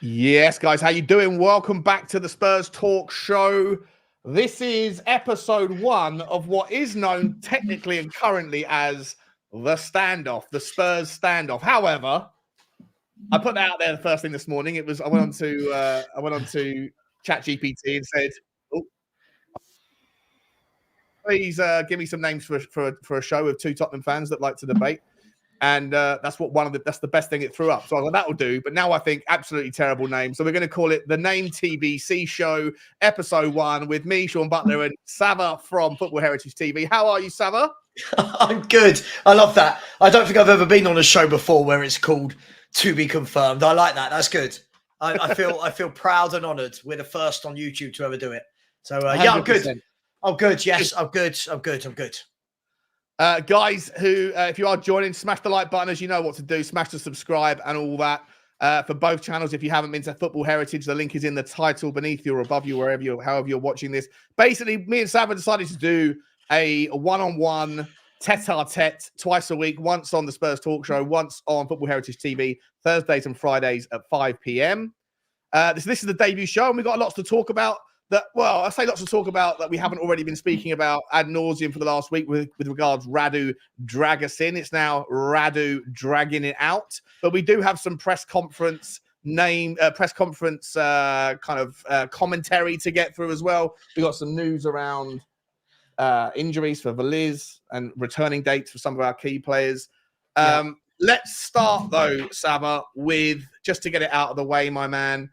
Yes, guys, how you doing? Welcome back to the Spurs Talk Show. This is episode 1 of what is known technically and currently as the Standoff, the Spurs Standoff. However, I put that out there the first thing this morning. I went on to ChatGPT and said, oh, please give me some names for a show with two Tottenham fans that like to debate. And that's the best thing it threw up. So I thought that'll do. But now I think absolutely terrible name. So we're going to call it the Name TBC Show, episode 1, with me, Sean Butler, and Sava from Football Heritage TV. How are you, Sava? I'm good. I love that. I don't think I've ever been on a show before where it's called To Be Confirmed. I like that. That's good. I feel proud and honoured. We're the first on YouTube to ever do it. So yeah, I'm good. I'm good. Yes, I'm good. I'm good. Guys who, if you are joining, smash the like button, as you know what to do. Smash the subscribe and all that for both channels. If you haven't been to Football Heritage, the link is in the title beneath you or above you, however you're watching this. Basically, me and Sava decided to do a one-on-one tete-a-tete twice a week, once on the Spurs Talk Show, once on Football Heritage TV, Thursdays and Fridays at 5 p.m. This is the debut show, and we've got lots to talk about. I say lots to talk about that we haven't already been speaking about ad nauseum for the last week with regards Radu Dragusin. It's now Radu dragging it out, but we do have some press conference commentary to get through as well. We got some news around injuries for Valiz and returning dates for some of our key players. Let's start though, Sava, with, just to get it out of the way, my man.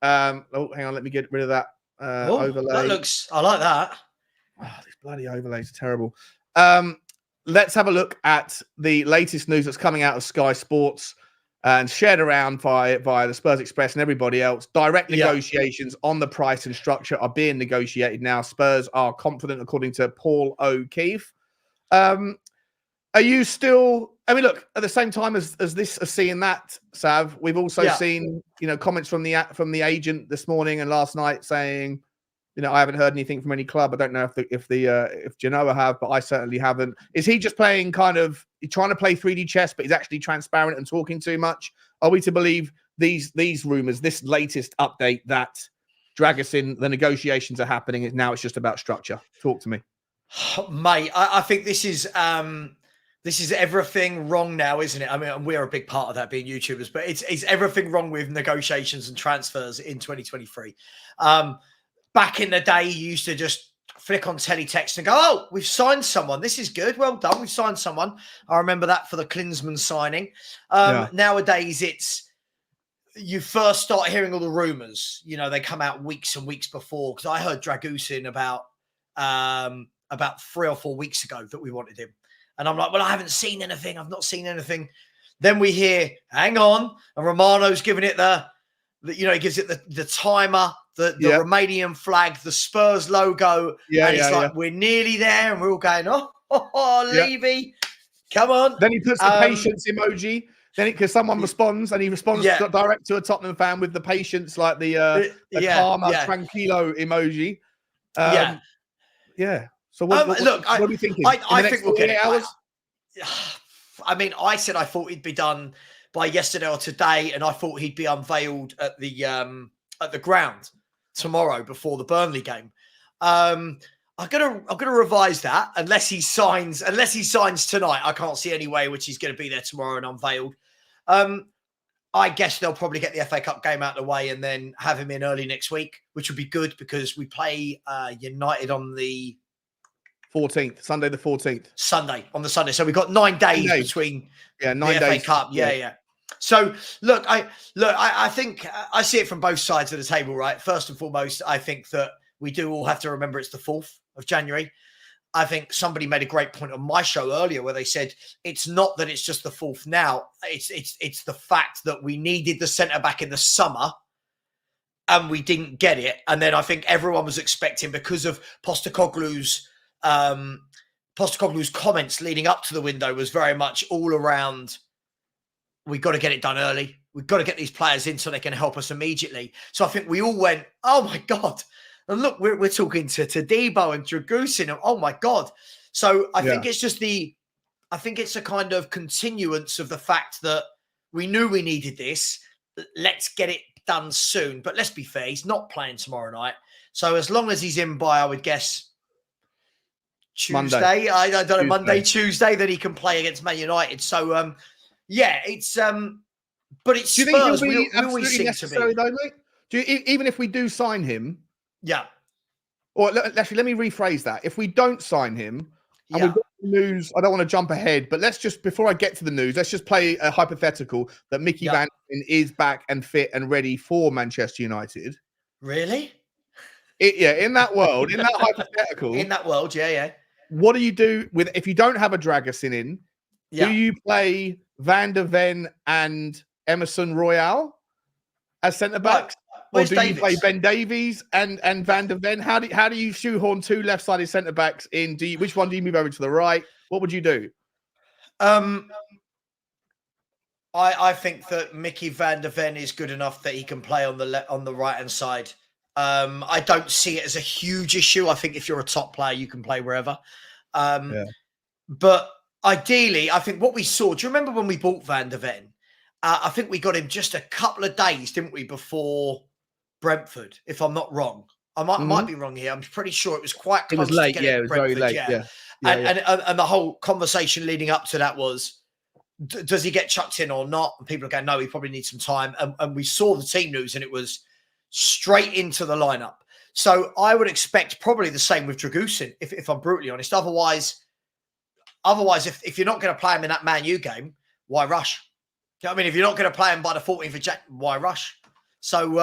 Hang on, let me get rid of that. Overlay. I like that. Oh, these bloody overlays are terrible. Let's have a look at the latest news that's coming out of Sky Sports and shared around via the Spurs Express and everybody else. Direct negotiations on the price and structure are being negotiated now. Spurs are confident, according to Paul O'Keefe. Are you still? I mean, look, at the same time as seeing that, Sav, we've also seen, comments from the agent this morning and last night saying, I haven't heard anything from any club. I don't know if Genoa have, but I certainly haven't. Is he just playing trying to play 3D chess, but he's actually transparent and talking too much? Are we to believe these rumors, this latest update that Dragusin, the negotiations are happening, and now it's just about structure? Talk to me, mate. I think this is everything wrong now, isn't it? I mean, we're a big part of that, being YouTubers, but it's everything wrong with negotiations and transfers in 2023. Back in the day, you used to just flick on teletext and go, "Oh, we've signed someone. This is good. Well done. We've signed someone." I remember that for the Klinsmann signing. Nowadays, you first start hearing all the rumors. They come out weeks and weeks before, because I heard Dragusin about 3 or 4 weeks ago that we wanted him. And I'm like, well, I haven't seen anything. I've not seen anything. Then we hear, hang on. And Romano's giving it he gives it the timer, the Romanian flag, the Spurs logo. We're nearly there. And we're all going, Levy, come on. Then he puts the patience emoji. Then because someone responds, and he responds direct to a Tottenham fan with the patience, like the calma, tranquilo emoji. So what are we thinking? I think we'll get it. Hours? I mean, I said I thought he'd be done by yesterday or today, and I thought he'd be unveiled at the ground tomorrow before the Burnley game. I'm gonna revise that unless he signs tonight. I can't see any way which he's going to be there tomorrow and unveiled. I guess they'll probably get the FA Cup game out of the way and then have him in early next week, which would be good because we play United on the 14th, Sunday the 14th. On the Sunday. So we've got 9 days between 9 days. FA Cup. Yeah. So look, I think I see it from both sides of the table, right? First and foremost, I think that we do all have to remember it's the 4th of January. I think somebody made a great point on my show earlier where they said it's not that it's just the 4th now. It's the fact that we needed the centre back in the summer and we didn't get it. And then I think everyone was expecting, because of Postecoglou's comments leading up to the window, was very much all around, we've got to get it done early. We've got to get these players in so they can help us immediately. So I think we all went, oh my God. And look, we're talking to Debo and Dragusin. Oh my God. So I think it's just I think it's a kind of continuance of the fact that we knew we needed this. Let's get it done soon. But let's be fair, he's not playing tomorrow night. So as long as he's in by, I would guess, Tuesday. Monday. I don't know, Monday, Tuesday, then he can play against Man United. So, yeah, it's... but it's do you Spurs. think he'll be We always absolutely seem necessary, to be. though, mate? Even if we do sign him... Yeah. Or actually, let me rephrase that. If we don't sign him, and Yeah. we've got the news, I don't want to jump ahead, but let's just, before I get to the news, let's just play a hypothetical that Mickey Van de Ven is back and fit and ready for Manchester United. Really? In that world, in that hypothetical. In that world, yeah. What do you do with, if you don't have a Dragusin in, do you play Van de Ven and Emerson Royale as centre-backs? Or do you play Ben Davies and Van de Ven? How do you shoehorn two left-sided centre-backs in? Which one do you move over to the right? What would you do? I think that Mickey Van de Ven is good enough that he can play on the right-hand side. I don't see it as a huge issue. I think if you're a top player, you can play wherever. But ideally, I think what we saw, do you remember when we bought Van de Ven? I think we got him just a couple of days, didn't we, before Brentford, if I'm not wrong. I might be wrong here. I'm pretty sure it was quite close. It was late, to it was very late. Yeah. And the whole conversation leading up to that was, does he get chucked in or not? And people are going, no, he probably needs some time. And we saw the team news and it was straight into the lineup. So I would expect probably the same with Dragusin, if I'm brutally honest. Otherwise, if you're not going to play him in that Man U game, why rush? Do you know what I mean? If you're not going to play him by the 14th of January, why rush? So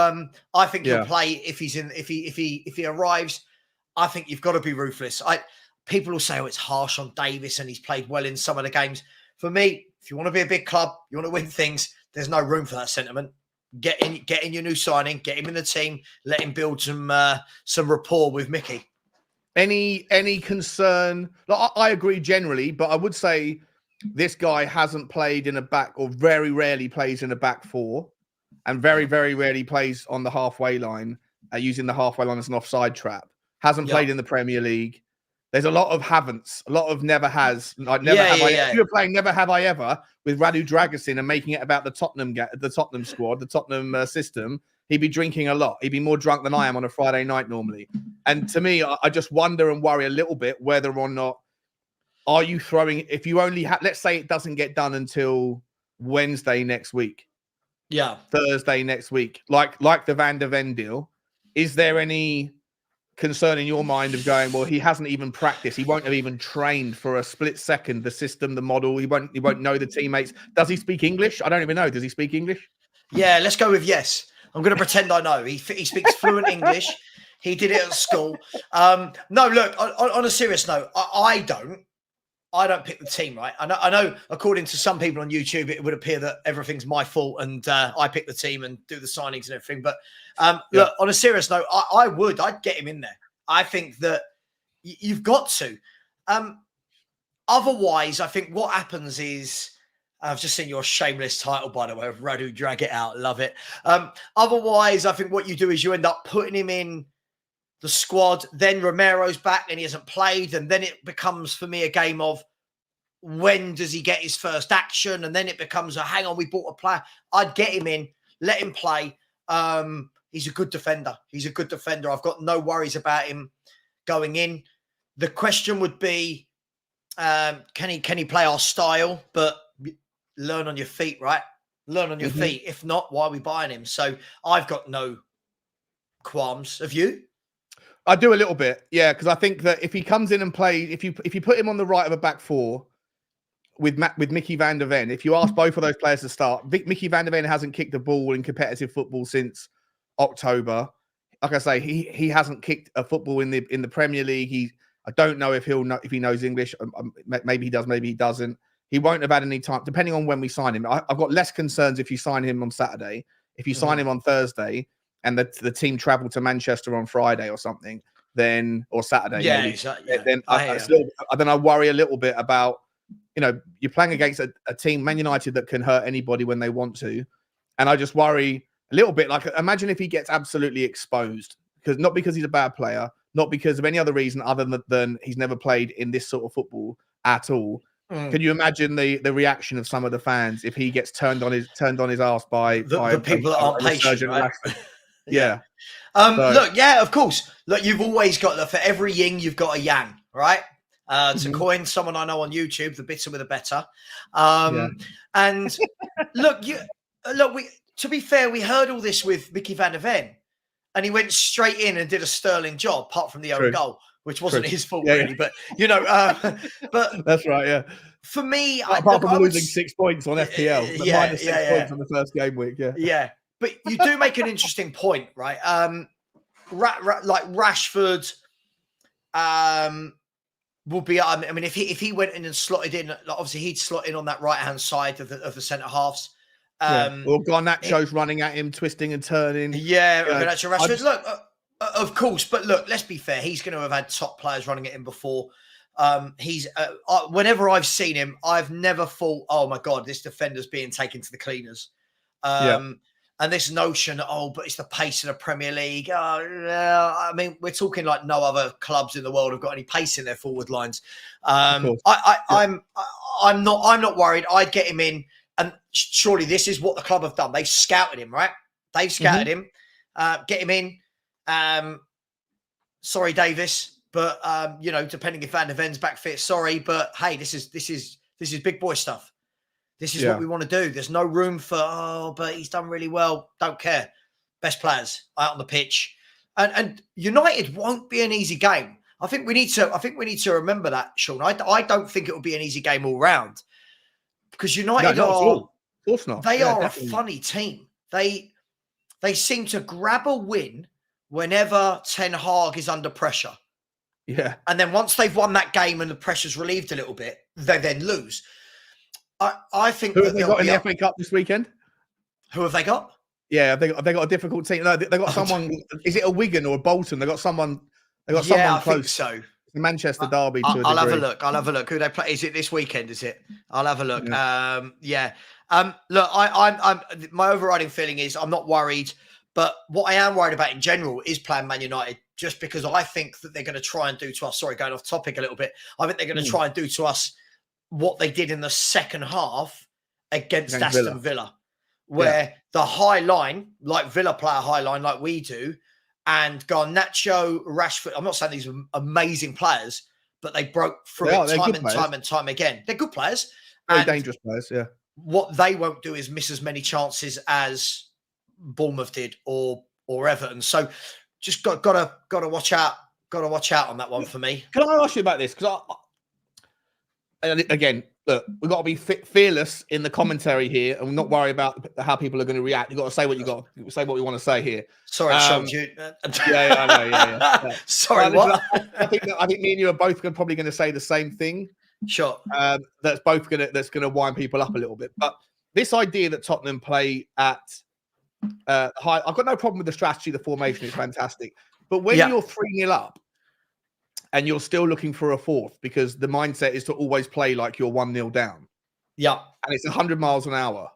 I think he'll play if he arrives. I think you've got to be ruthless. People will say, oh, it's harsh on Davis and he's played well in some of the games. For me, if you want to be a big club, you want to win things, there's no room for that sentiment. Get in your new signing, get him in the team, let him build some rapport with Mickey. Any concern? Like, I agree generally, but I would say this guy hasn't played in a back, or very rarely plays in a back four, and very, very rarely plays on the halfway line, using the halfway line as an offside trap. Hasn't played in the Premier League. There's a lot of haven'ts, a lot of never has. Like never have I. If you were playing Never Have I Ever with Radu Dragusin and making it about the Tottenham squad, the Tottenham system, he'd be drinking a lot. He'd be more drunk than I am on a Friday night normally. And to me, I just wonder and worry a little bit whether or not are you throwing, if you only have, let's say it doesn't get done until Wednesday next week. Yeah. Thursday next week. Like the Van de Ven deal. Is there any concern in your mind of going, well, he hasn't even practiced. He won't have even trained for a split second, the system, the model. He won't know the teammates. Does he speak English? I don't even know. Does he speak English? Yeah, let's go with yes. I'm going to pretend I know. He speaks fluent English. He did it at school. No, look, on a serious note, I don't pick the team, right? I know, according to some people on YouTube, it would appear that everything's my fault and I pick the team and do the signings and everything. But look, on a serious note, I'd get him in there. I think that you've got to. Otherwise, I think what happens is, I've just seen your shameless title, by the way, of Radu, drag it out. Love it. Otherwise, I think what you do is you end up putting him in the squad, then Romero's back and he hasn't played, and then it becomes for me a game of when does he get his first action, and then it becomes a hang on, we bought a player. I'd get him in, let him play. He's a good defender. I've got no worries about him going in. The question would be, can he play our style? But learn on your feet, right? Learn on your feet. If not, why are we buying him? So I've got no qualms. Have you? I do a little bit, yeah, because I think that if he comes in and plays, if you put him on the right of a back four with Mickey Van de Ven, if you ask both of those players to start, Mickey Van de Ven hasn't kicked a ball in competitive football since October. Like I say, he hasn't kicked a football in the Premier League. I don't know if he knows English. Maybe he does, maybe he doesn't. He won't have had any time, depending on when we sign him. I've got less concerns if you sign him on Saturday. If you sign him on Thursday, and the team travel to Manchester on Friday or something, or Saturday, then I worry a little bit about, you're playing against a team, Man United, that can hurt anybody when they want to. And I just worry a little bit, like, imagine if he gets absolutely exposed, not because he's a bad player, not because of any other reason other than he's never played in this sort of football at all. Can you imagine the reaction of some of the fans if he gets turned on his ass by the people that aren't patient, right? Yeah. Look, yeah, of course. Look, you've always got for every yin, you've got a yang, right? To coin someone I know on YouTube, the bitter with a better. And look, to be fair, we heard all this with Mickey van der Ven, and he went straight in and did a sterling job, apart from the own goal, which wasn't his fault really. But but that's right. Yeah. For me, apart from losing 6 points on FPL, minus 6 points on the first game week. Yeah. But you do make an interesting point, right? Like Rashford, will be. I mean, if he went in and slotted in, obviously he'd slot in on that right hand side of the centre halves. Or Garnacho's running at him, twisting and turning. Garnacho, Rashford. Look, of course, but look, let's be fair. He's going to have had top players running at him before. He's whenever I've seen him, I've never thought, oh my God, this defender's being taken to the cleaners. And this notion, but it's the pace in the Premier League. I mean, we're talking like no other clubs in the world have got any pace in their forward lines. I'm not worried. I'd get him in, and surely this is what the club have done. They've scouted him, right? They've scouted him. Get him in. Sorry, Davis, but depending if Van der Ven's back fit, sorry, but hey, this is big boy stuff. This is what we want to do. There's no room for, but he's done really well. Don't care. Best players out on the pitch. And United won't be an easy game. I think we need to remember that, Sean. I don't think it will be an easy game all round. Because United of course not. They are definitely a funny team. They seem to grab a win whenever Ten Hag is under pressure. Yeah. And then once they've won that game and the pressure's relieved a little bit, they then lose. I think who have they got in the FA Cup this weekend? Who have they got? Yeah, they got a difficult team. No, they got someone. Is it a Wigan or a Bolton? They got someone. Someone close. Think so. The Manchester derby. I'll have a look. Who they play? Is it this weekend? Is it? I'll have a look. Look, I'm my overriding feeling is I'm not worried, but what I am worried about in general is playing Man United, just because I think that they're going to try and do to us. Sorry, going off topic a little bit. I think they're going to try and do to us what they did in the second half against Aston Villa, where the high line, like Villa play a high line like we do, and Garnacho, Rashford, I'm not saying these are amazing players, but they broke through time and time again. They're good players. Very dangerous players, yeah. What they won't do is miss as many chances as Bournemouth did or Everton. So just gotta watch out. Gotta watch out on that one for me. Can I ask you about this? Because again, look, we've got to be fearless in the commentary here and not worry about how people are going to react. You've got to say what we want to say here. Sorry, Sean. I know. Yeah. Sorry, what? I think me and you are both probably going to say the same thing. Sure. That's gonna wind people up a little bit. But this idea that Tottenham play at high, I've got no problem with the strategy, the formation is fantastic. But when you're 3-0 up, and you're still looking for a fourth, because the mindset is to always play like you're 1-0 down. Yeah. And it's 100 miles an hour.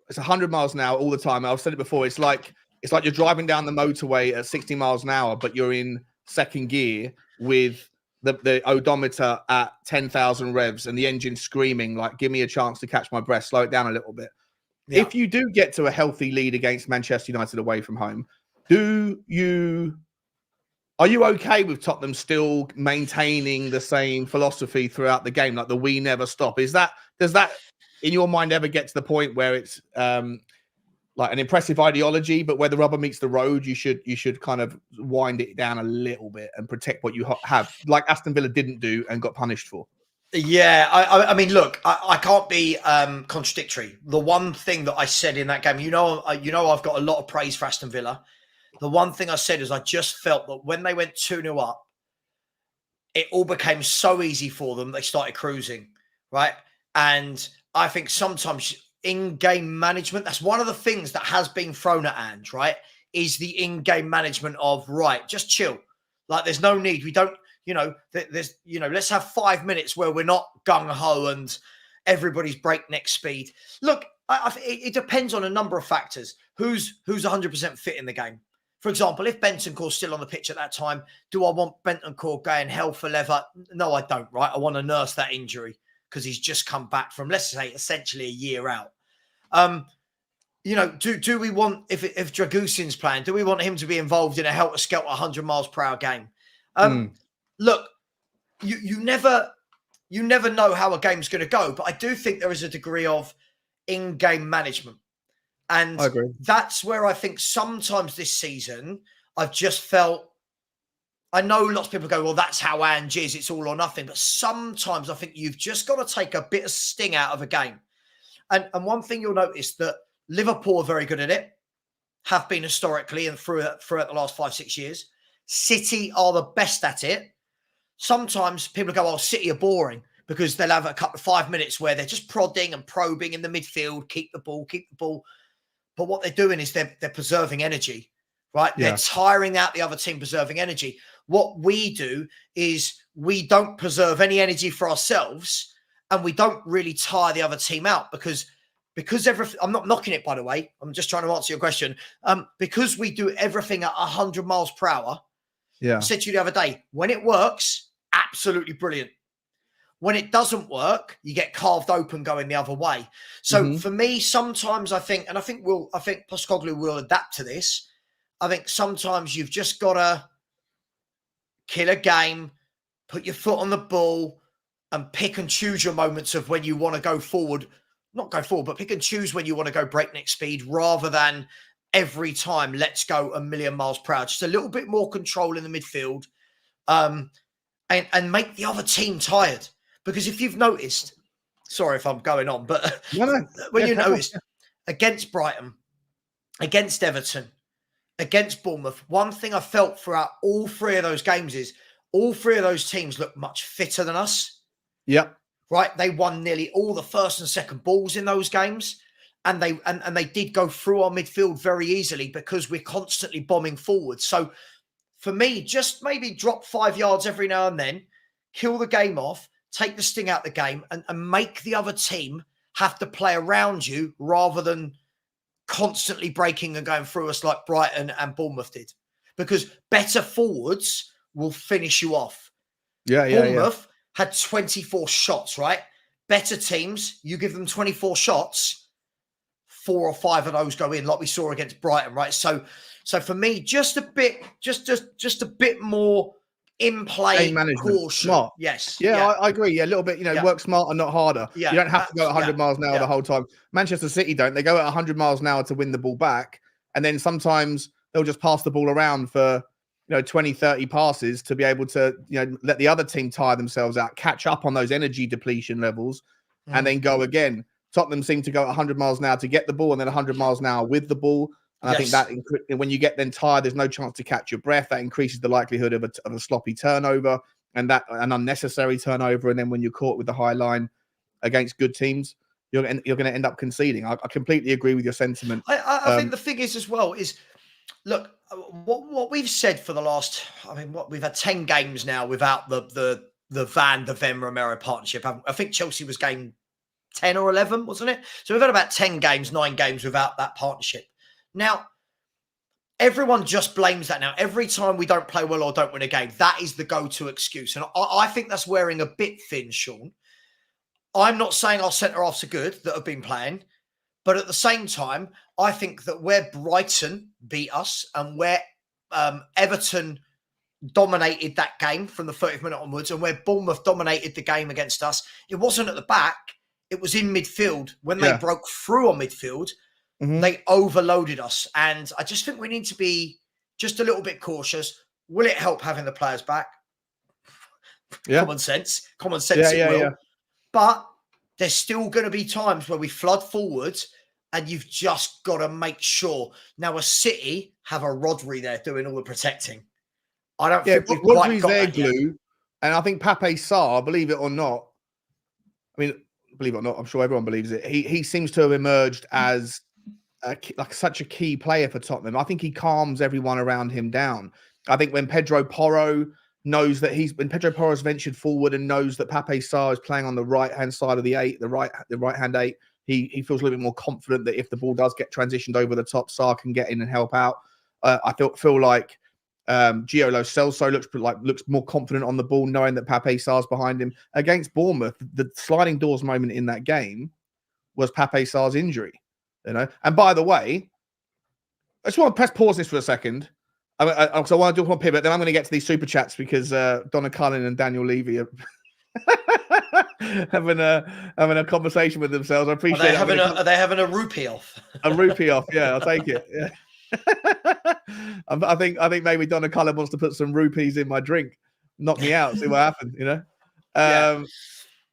It's 100 miles an hour all the time. I've said it before. It's like you're driving down the motorway at 60 miles an hour, but you're in second gear with the odometer at 10,000 revs and the engine screaming, like, give me a chance to catch my breath, slow it down a little bit. Yeah. If you do get to a healthy lead against Manchester United away from home, are you okay with Tottenham still maintaining the same philosophy throughout the game, like the we never stop? Does that in your mind ever get to the point where it's like an impressive ideology, but where the rubber meets the road, you should kind of wind it down a little bit and protect what you have, like Aston Villa didn't do and got punished for? Yeah, I mean, look, I can't be contradictory. The one thing that I said in that game, I've got a lot of praise for Aston Villa. The one thing I said is I just felt that when they went 2-0 up, it all became so easy for them. They started cruising, right? And I think sometimes in-game management, that's one of the things that has been thrown at Ange, right? Is the in-game management of, right, just chill. Like, there's no need. We don't, let's have 5 minutes where we're not gung-ho and everybody's breakneck speed. Look, it depends on a number of factors. Who's 100% fit in the game? For example, if Bentancur's still on the pitch at that time, do I want Bentancur going hell for leather? No, I don't, right? I want to nurse that injury. because he's just come back from, let's say, essentially a year out. You know, do we want, if Dragusin's playing, do we want him to be involved in a helter-skelter 100 miles per hour game? Look, you never know how a game's going to go, but I do think there is a degree of in-game management. And I agree. That's where I think sometimes this season I've just felt, I know lots of people go, well, that's how Ange is, it's all or nothing. But sometimes I think you've just got to take a bit of sting out of a game. And one thing you'll notice that Liverpool are very good at it, have been historically and throughout the last 5-6 years. City are the best at it. Sometimes people go, oh, City are boring, because they'll have a couple of 5 minutes where they're just prodding and probing in the midfield, keep the ball. But what they're doing is they're preserving energy, right? Yeah. They're tiring out the other team, preserving energy. What we do is we don't preserve any energy for ourselves, and we don't really tire the other team out because everything, I'm not knocking it, by the way. I'm just trying to answer your question. Because we do everything at 100 miles per hour. Yeah. I said to you the other day, when it works, absolutely brilliant. When it doesn't work, you get carved open going the other way. So for me, sometimes I think Postecoglou will adapt to this. I think sometimes you've just got to kill a game, put your foot on the ball, and pick and choose your moments of when you want to go forward. Not go forward, but pick and choose when you want to go breakneck speed, rather than every time let's go a million miles per hour. Just a little bit more control in the midfield, and make the other team tired. Because if you've noticed, sorry if I'm going on, but when you noticed against Brighton, against Everton, against Bournemouth, one thing I felt throughout all three of those games is all three of those teams look much fitter than us. Yep. Right. They won nearly all the first and second balls in those games. And they did go through our midfield very easily because we're constantly bombing forward. So for me, just maybe drop 5 yards every now and then, kill the game off, take the sting out the game, and make the other team have to play around you rather than constantly breaking and going through us like Brighton and Bournemouth did. Because better forwards will finish you off. Bournemouth had 24 shots, right? Better teams, you give them 24 shots, 4 or 5 of those go in, like we saw against Brighton, right? So for me, just a bit more in play, caution. Smart. Yes. Yeah, I agree. Yeah, a little bit, work smarter, not harder. Yeah, you don't have to go at 100 miles an hour the whole time. Manchester City don't. They go at 100 miles an hour to win the ball back. And then sometimes they'll just pass the ball around for, 20, 30 passes to be able to, let the other team tire themselves out, catch up on those energy depletion levels, and then go again. Tottenham seem to go at 100 miles an hour to get the ball and then 100 miles an hour with the ball. And I think that when you get then tired, there's no chance to catch your breath. That increases the likelihood of a sloppy turnover and that an unnecessary turnover. And then when you're caught with the high line against good teams, you're going to end up conceding. I completely agree with your sentiment. I think the thing is as well is, look, what we've said for the last, we've had 10 games now without the Van de Ven Romero partnership. I think Chelsea was game 10 or 11, wasn't it? So we've had about 10 games, 9 games without that partnership. Now, everyone just blames that now. Every time we don't play well or don't win a game, that is the go-to excuse. And I think that's wearing a bit thin, Sean. I'm not saying our centre-halves are good that have been playing, but at the same time, I think that where Brighton beat us and where Everton dominated that game from the 30th minute onwards and where Bournemouth dominated the game against us, it wasn't at the back, it was in midfield. When they broke through on midfield, they overloaded us. And I just think we need to be just a little bit cautious. Will it help having the players back? Yeah. Common sense it will. Yeah. But there's still going to be times where we flood forwards and you've just got to make sure. Now, a City have a Rodri there doing all the protecting. I don't think we've quite got there that glue. Yet. And I think Pape Sarr, believe it or not, I'm sure everyone believes it. He seems to have emerged as such a key player for Tottenham. I think he calms everyone around him down. I think when Pedro Porro knows that when Pedro Porro's ventured forward and knows that Pape Sarr is playing on the right-hand side of the 8, the right-hand 8, he feels a little bit more confident that if the ball does get transitioned over the top, Sarr can get in and help out. I feel like Gio Lo Celso looks more confident on the ball, knowing that Pape Sarr's behind him. Against Bournemouth, the sliding doors moment in that game was Pape Sarr's injury. And by the way, I just want to press pause this for a second. I want to do one pivot, then I'm going to get to these super chats because Donna Cullen and Daniel Levy are having a conversation with themselves. I appreciate Are they having a rupee off? A rupee off, yeah, I'll take it. Yeah. I think maybe Donna Cullen wants to put some rupees in my drink, knock me out, see what happens.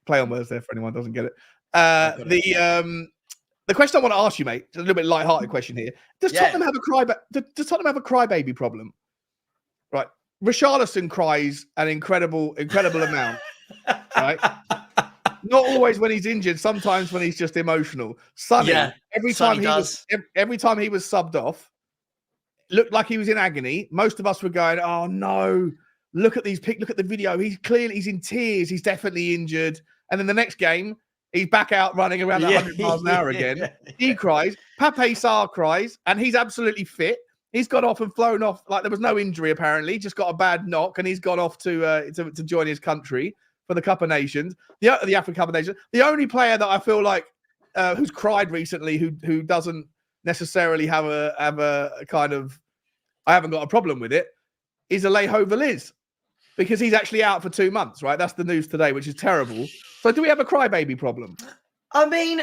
Play on words there for anyone who doesn't get it. The question I want to ask you, mate, a little bit light-hearted question here. Does Tottenham have a crybaby problem? Right, Richarlison cries an incredible amount. Right, not always when he's injured. Sometimes when he's just emotional. Sonny, every time he was subbed off, looked like he was in agony. Most of us were going, "Oh no! Look at the video. He's in tears. He's definitely injured." And then the next game, he's back out running around at 100 miles an hour again. He cries. Pape Sarr cries, and he's absolutely fit. He's got off and flown off like there was no injury. Apparently, just got a bad knock, and he's gone off to join his country for the Cup of Nations, the African Cup of Nations. The only player that I feel like who's cried recently, who doesn't necessarily have a kind of, I haven't got a problem with it, is Alejo Veliz, because he's actually out for 2 months, right? That's the news today, which is terrible. So do we have a crybaby problem? I mean,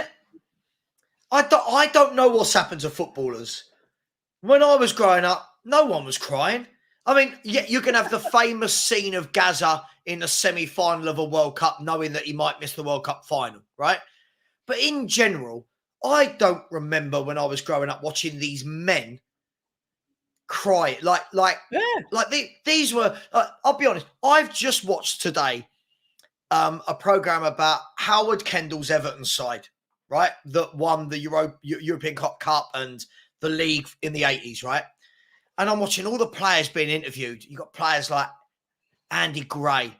I don't know what's happened to footballers. When I was growing up, no one was crying. I mean, yeah, you can have the famous scene of Gaza in the semi-final of a World Cup, knowing that he might miss the World Cup final, right? But in general, I don't remember when I was growing up watching these men cry these were. I'll be honest. I've just watched today a program about Howard Kendall's Everton side, right? That won the European Cup and the league in the 80s, right? And I'm watching all the players being interviewed. You got players like Andy Gray,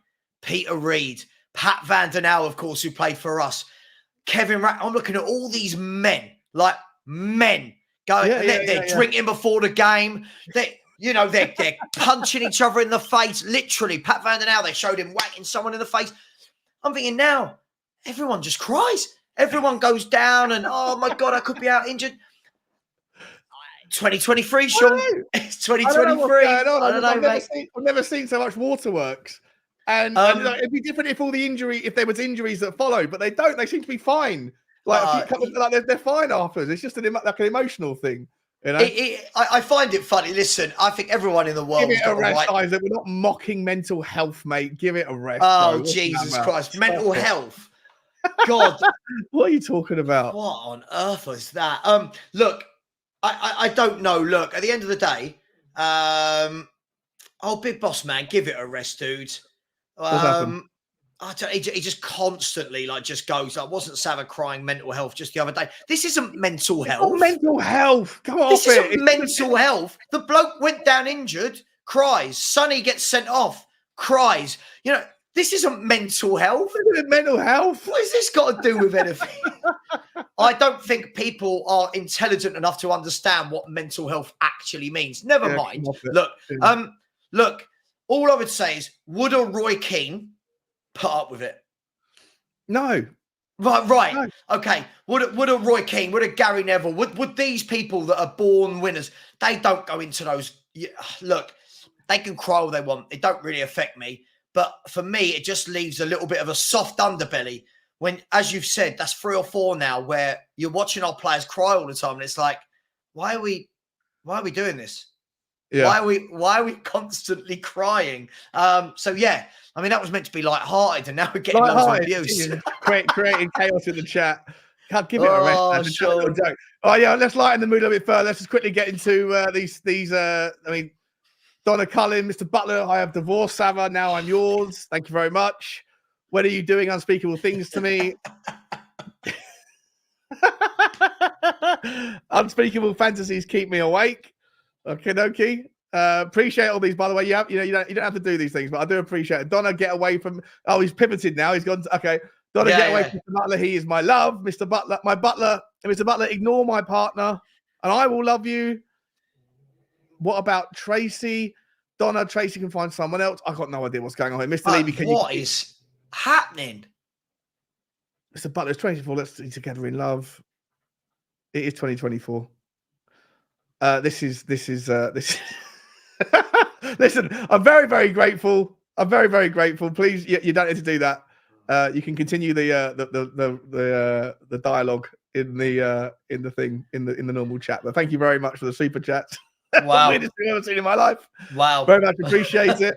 Peter Reid, Pat Van Den Al, of course, who played for us. I'm looking at all these men, like men going. They're drinking before the game. They're punching each other in the face. Literally, Pat Van Den Al, they showed him whacking someone in the face. I'm thinking now, everyone just cries. Everyone goes down and, oh my God, I could be out injured. 2023, Sean. It's 2023. I don't know, mate. I've never seen so much waterworks. And it'd be different if there was injuries that followed, but they don't. They seem to be fine. They're fine afterwards. It's just an emotional thing. I find it funny. Listen, I think everyone in the world. Give it a rest, Isaac. We're not mocking mental health, mate. Give it a rest. Oh, Jesus Christ. Mental health. God. What are you talking about? What on earth was that? Look, I don't know. Look, at the end of the day, big boss man, give it a rest, dude. He just constantly just goes. I wasn't Saga crying mental health just the other day. This isn't mental health. Oh, mental health. Come on. This isn't mental health. The bloke went down injured, cries. Sonny gets sent off, cries. This isn't mental health. Mental health. What has this got to do with anything? I don't think people are intelligent enough to understand what mental health actually means. Never mind. Look. All I would say is, would a Roy Keane put up with it? No. Right. No. Okay. Would a Roy Keane, would a Gary Neville, would these people that are born winners, they don't go into those. Look, they can cry all they want. It don't really affect me. But for me, it just leaves a little bit of a soft underbelly when, as you've said, that's 3 or 4 now where you're watching our players cry all the time. And it's like, why are we doing this? Yeah. Why are we constantly crying? I mean, that was meant to be light-hearted, and now we're getting loads of abuse. Creating chaos in the chat. Can't give it a rest. Sure. Oh yeah, let's lighten the mood a bit further. Let's just quickly get into these. Donna Cullen, Mr. Butler, I have divorced Sava. Now I'm yours. Thank you very much. When are you doing unspeakable things to me? Unspeakable fantasies keep me awake. Okay. Appreciate all these, by the way. You don't have to do these things, but I do appreciate it. Donna, get away from. Oh, he's pivoted now. He's gone. Okay, Donna, get away from Mr. Butler. He is my love, Mr. Butler. My butler, Mr. Butler. Ignore my partner, and I will love you. What about Tracy? Donna. Tracy can find someone else. I got no idea what's going on here. Mr. Levy, what is happening? Mr. Butler's 24. Let's be together in love. It is 2024. This is. Listen, I'm very, very grateful. I'm very, very grateful. Please, you don't need to do that. You can continue the dialogue in the thing in the normal chat. But thank you very much for the super chats. Wow, weirdest thing I've ever seen in my life. Wow, very much appreciate it.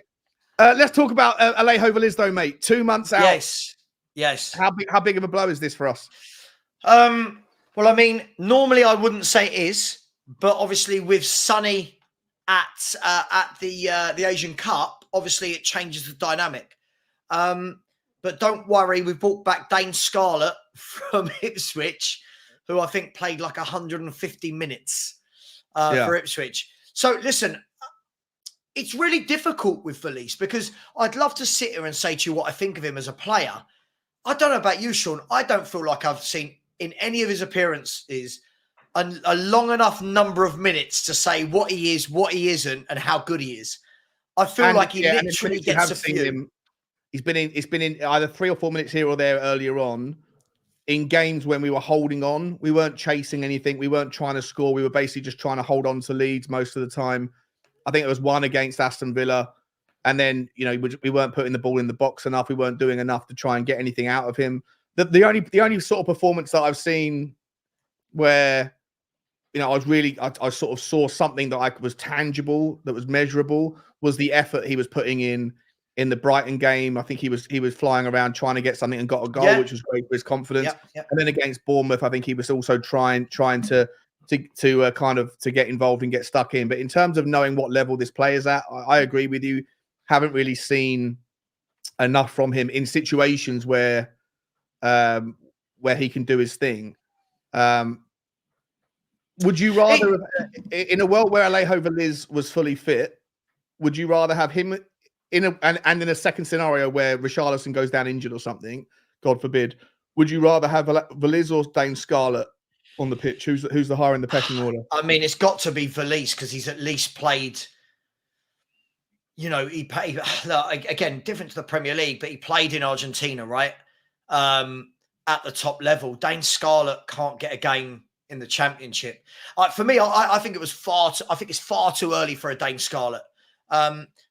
Let's talk about Alejo Veliz, though, mate. 2 months out. Yes. How big of a blow is this for us? Well, I mean, normally I wouldn't say it is, but obviously with Sonny at the Asian Cup, obviously it changes the dynamic. But don't worry, we've brought back Dane Scarlett from Ipswich, who I think played like 150 minutes for Ipswich. So listen, it's really difficult with Veliz because I'd love to sit here and say to you what I think of him as a player. I don't know about you, Sean. I don't feel like I've seen in any of his appearances a long enough number of minutes to say what he is, what he isn't, and how good he is. I feel like he literally gets a few. He's been in either 3 or 4 minutes here or there earlier on in games when we were holding on. We weren't chasing anything. We weren't trying to score. We were basically just trying to hold on to leads most of the time. I think it was one against Aston Villa. And then, we weren't putting the ball in the box enough. We weren't doing enough to try and get anything out of him. The only sort of performance that I've seen where, I sort of saw something that was tangible, that was measurable, was the effort he was putting in the Brighton game. I think he was flying around trying to get something and got a goal, which was great for his confidence. And then against Bournemouth, I think he was also trying to kind of to get involved and get stuck in. But in terms of knowing what level this player's at, I agree with you. Haven't really seen enough from him in situations where he can do his thing. Would you rather, in a world where Alejo Veliz was fully fit, would you rather have him in a second scenario where Richarlison goes down injured or something, God forbid, would you rather have Veliz or Dane Scarlett on the pitch? Who's the higher in the pecking order? I mean, it's got to be Veliz because he's at least played. He played again, different to the Premier League, but he played in Argentina, right? At the top level. Dane Scarlett can't get a game in the Championship. For me, I think it's far too early for a Dane Scarlett.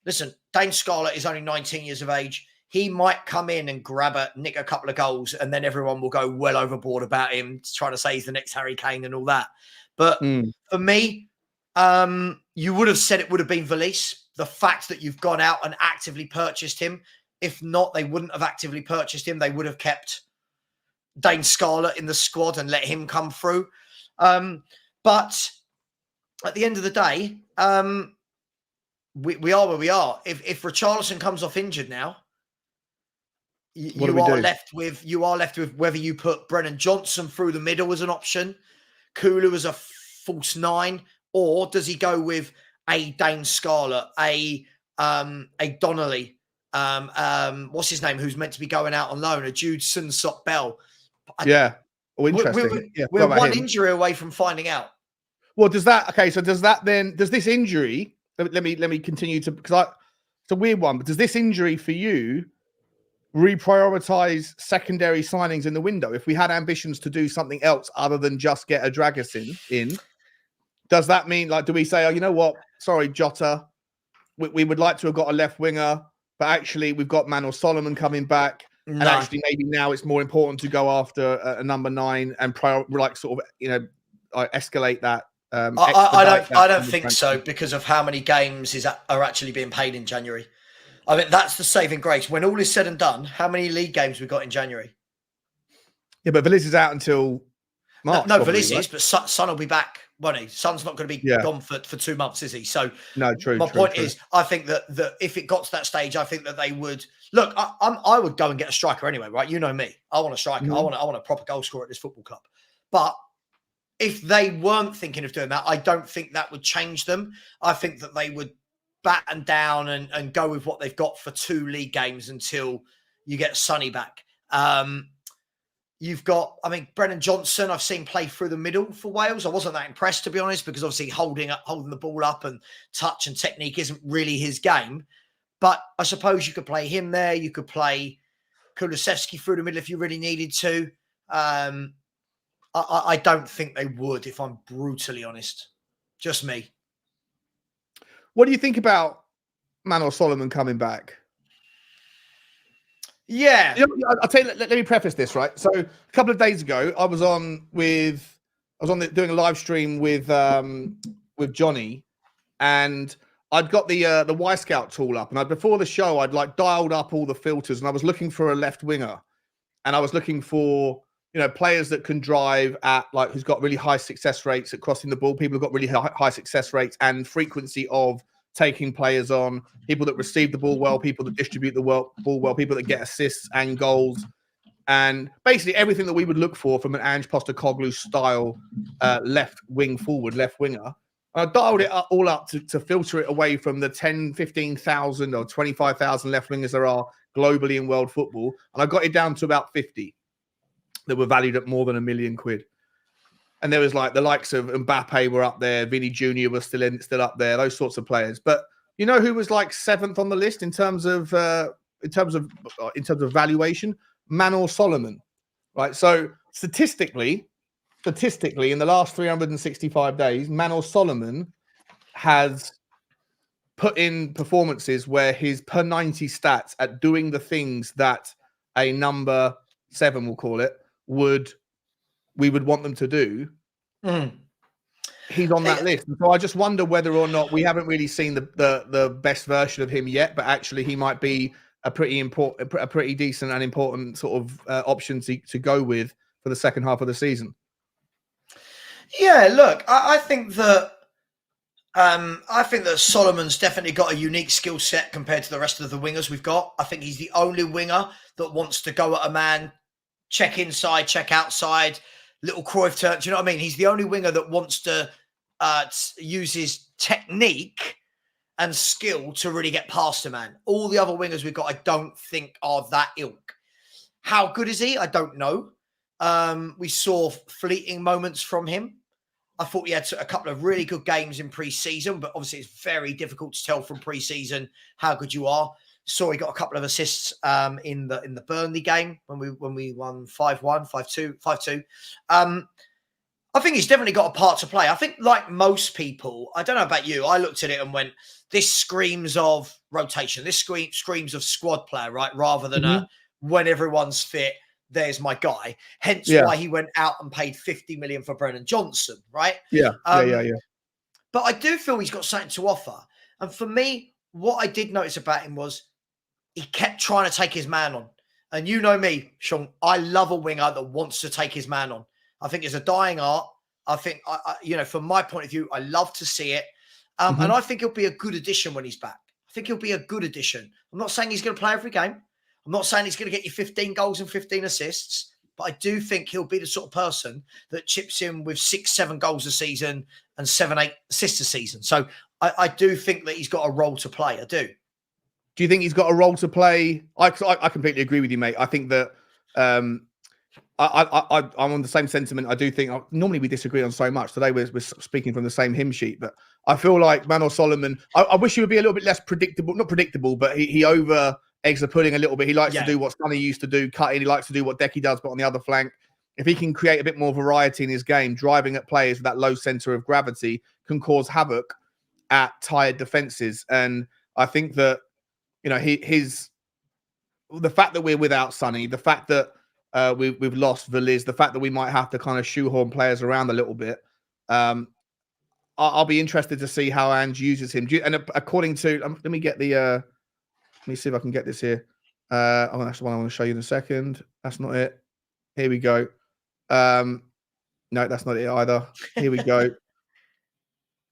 Listen, Dane Scarlett is only 19 years of age. He might come in and nick a couple of goals, and then everyone will go well overboard about him, trying to say he's the next Harry Kane and all that. But for me, you would have said it would have been Veliz. The fact that you've gone out and actively purchased him. If not, they wouldn't have actively purchased him. They would have kept Dane Scarlett in the squad and let him come through. But at the end of the day, we are where we are. If Richarlison comes off injured now, you are left with whether you put Brennan Johnson through the middle as an option, Kulu as a false 9, or does he go with a Dane Scarlett, a Donnelly, what's his name, who's meant to be going out on loan, a Jude Sunsop Bell. Interesting. We're one injury away from finding out. Well, does this injury, let me continue because it's a weird one, but does this injury for you reprioritize secondary signings in the window? If we had ambitions to do something else other than just get a Dragusin in, does that mean, do we say, oh, you know what? Sorry, Jota, we would like to have got a left winger, but actually we've got Manuel Solomon coming back. No. And actually maybe now it's more important to go after a number 9 and escalate that. I don't think so because of how many games are actually being played in January. I mean, that's the saving grace. When all is said and done, how many league games we got in January? Yeah, but Veliz is out until March. No, Veliz is, but Son will be back, won't he? Son's not going to be gone for 2 months, is he? So no, true. My point is, I think that if it got to that stage, I think that they would look. I would go and get a striker anyway, right? You know me. I want a striker. I want a proper goal scorer at this football club. But if they weren't thinking of doing that, I don't think that would change them. I think that they would batten down and go with what they've got for 2 league games until you get Sonny back. You've got, I mean, Brennan Johnson, I've seen play through the middle for Wales. I wasn't that impressed, to be honest, because obviously holding the ball up and touch and technique isn't really his game. But I suppose you could play him there. You could play Kulusevski through the middle if you really needed to. I don't think they would, if I'm brutally honest. Just me. What do you think about Manor Solomon coming back? Yeah. I'll tell you, let me preface this, right? So a couple of days ago, I was doing a live stream with Johnny, and I'd got the Y Scout tool up, and before the show, I'd like dialed up all the filters, and I was looking for a left winger, and I was looking for players that can drive at who's got really high success rates at crossing the ball, people who've got really high success rates and frequency of taking players on, people that receive the ball well, people that distribute the ball well, people that get assists and goals, and basically everything that we would look for from an Ange Postecoglou style left winger. I dialed it all up to filter it away from the 10, 15,000 or 25,000 left wingers there are globally in world football, and I got it down to about 50 that were valued at more than £1 million. And there was the likes of Mbappe were up there, Vinny Jr. was still up there, those sorts of players. But you know who was seventh on the list in terms of valuation? Manor Solomon, right? So statistically, in the last 365 days, Manor Solomon has put in performances where his per 90 stats at doing the things that a number 7, we'll call it, we would want them to do. He's on that list. So I just wonder whether or not we haven't really seen the best version of him yet, but actually he might be a pretty decent and important sort of option to go with for the second half of the season. Yeah, look, I think that Solomon's definitely got a unique skill set compared to the rest of the wingers we've got. I think he's the only winger that wants to go at a man, check inside, check outside, little Cruyff turn. Do you know what I mean? He's the only winger that wants to use his technique and skill to really get past a man. All the other wingers we've got, I don't think are that ilk. How good is he? I don't know. We saw fleeting moments from him. I thought he had a couple of really good games in pre-season, but obviously it's very difficult to tell from pre-season how good you are. Saw he got a couple of assists in the Burnley game when we won 5-1, 5-2. I think he's definitely got a part to play. I think like most people, I don't know about you, I looked at it and went, this screams of rotation. This screams of squad player, right? Rather than when everyone's fit, there's my guy. Hence why he went out and paid 50 million for Brennan Johnson, right? Yeah. But I do feel he's got something to offer. And for me, what I did notice about him was he kept trying to take his man on. And you know me, Sean, I love a winger that wants to take his man on. I think it's a dying art. I think, from my point of view, I love to see it. And I think he'll be a good addition when he's back. I think he'll be a good addition. I'm not saying he's going to play every game. I'm not saying he's going to get you 15 goals and 15 assists, but I do think he'll be the sort of person that chips in with 6-7 goals a season and 7-8 assists a season. So I do think that he's got a role to play. I do. Do you think he's got a role to play? I completely agree with you, mate. I think that I'm on the same sentiment. I do think normally we disagree on so much. Today we're speaking from the same hymn sheet, but I feel like Manor Solomon, I wish he would be a little bit less predictable. Not predictable, but he over eggs the pudding a little bit. He likes to do what Sonny used to do, cutting. He likes to do what Decky does, but on the other flank. If he can create a bit more variety in his game, driving at players with that low center of gravity can cause havoc at tired defenses. And I think that, the fact that we're without Sonny, the fact that we've lost Veliz, the fact that we might have to kind of shoehorn players around a little bit, I'll be interested to see how Ange uses him. And according to, let me see if I can get this here. That's the one I want to show you in a second. That's not it. Here we go. No, that's not it either. Here we go.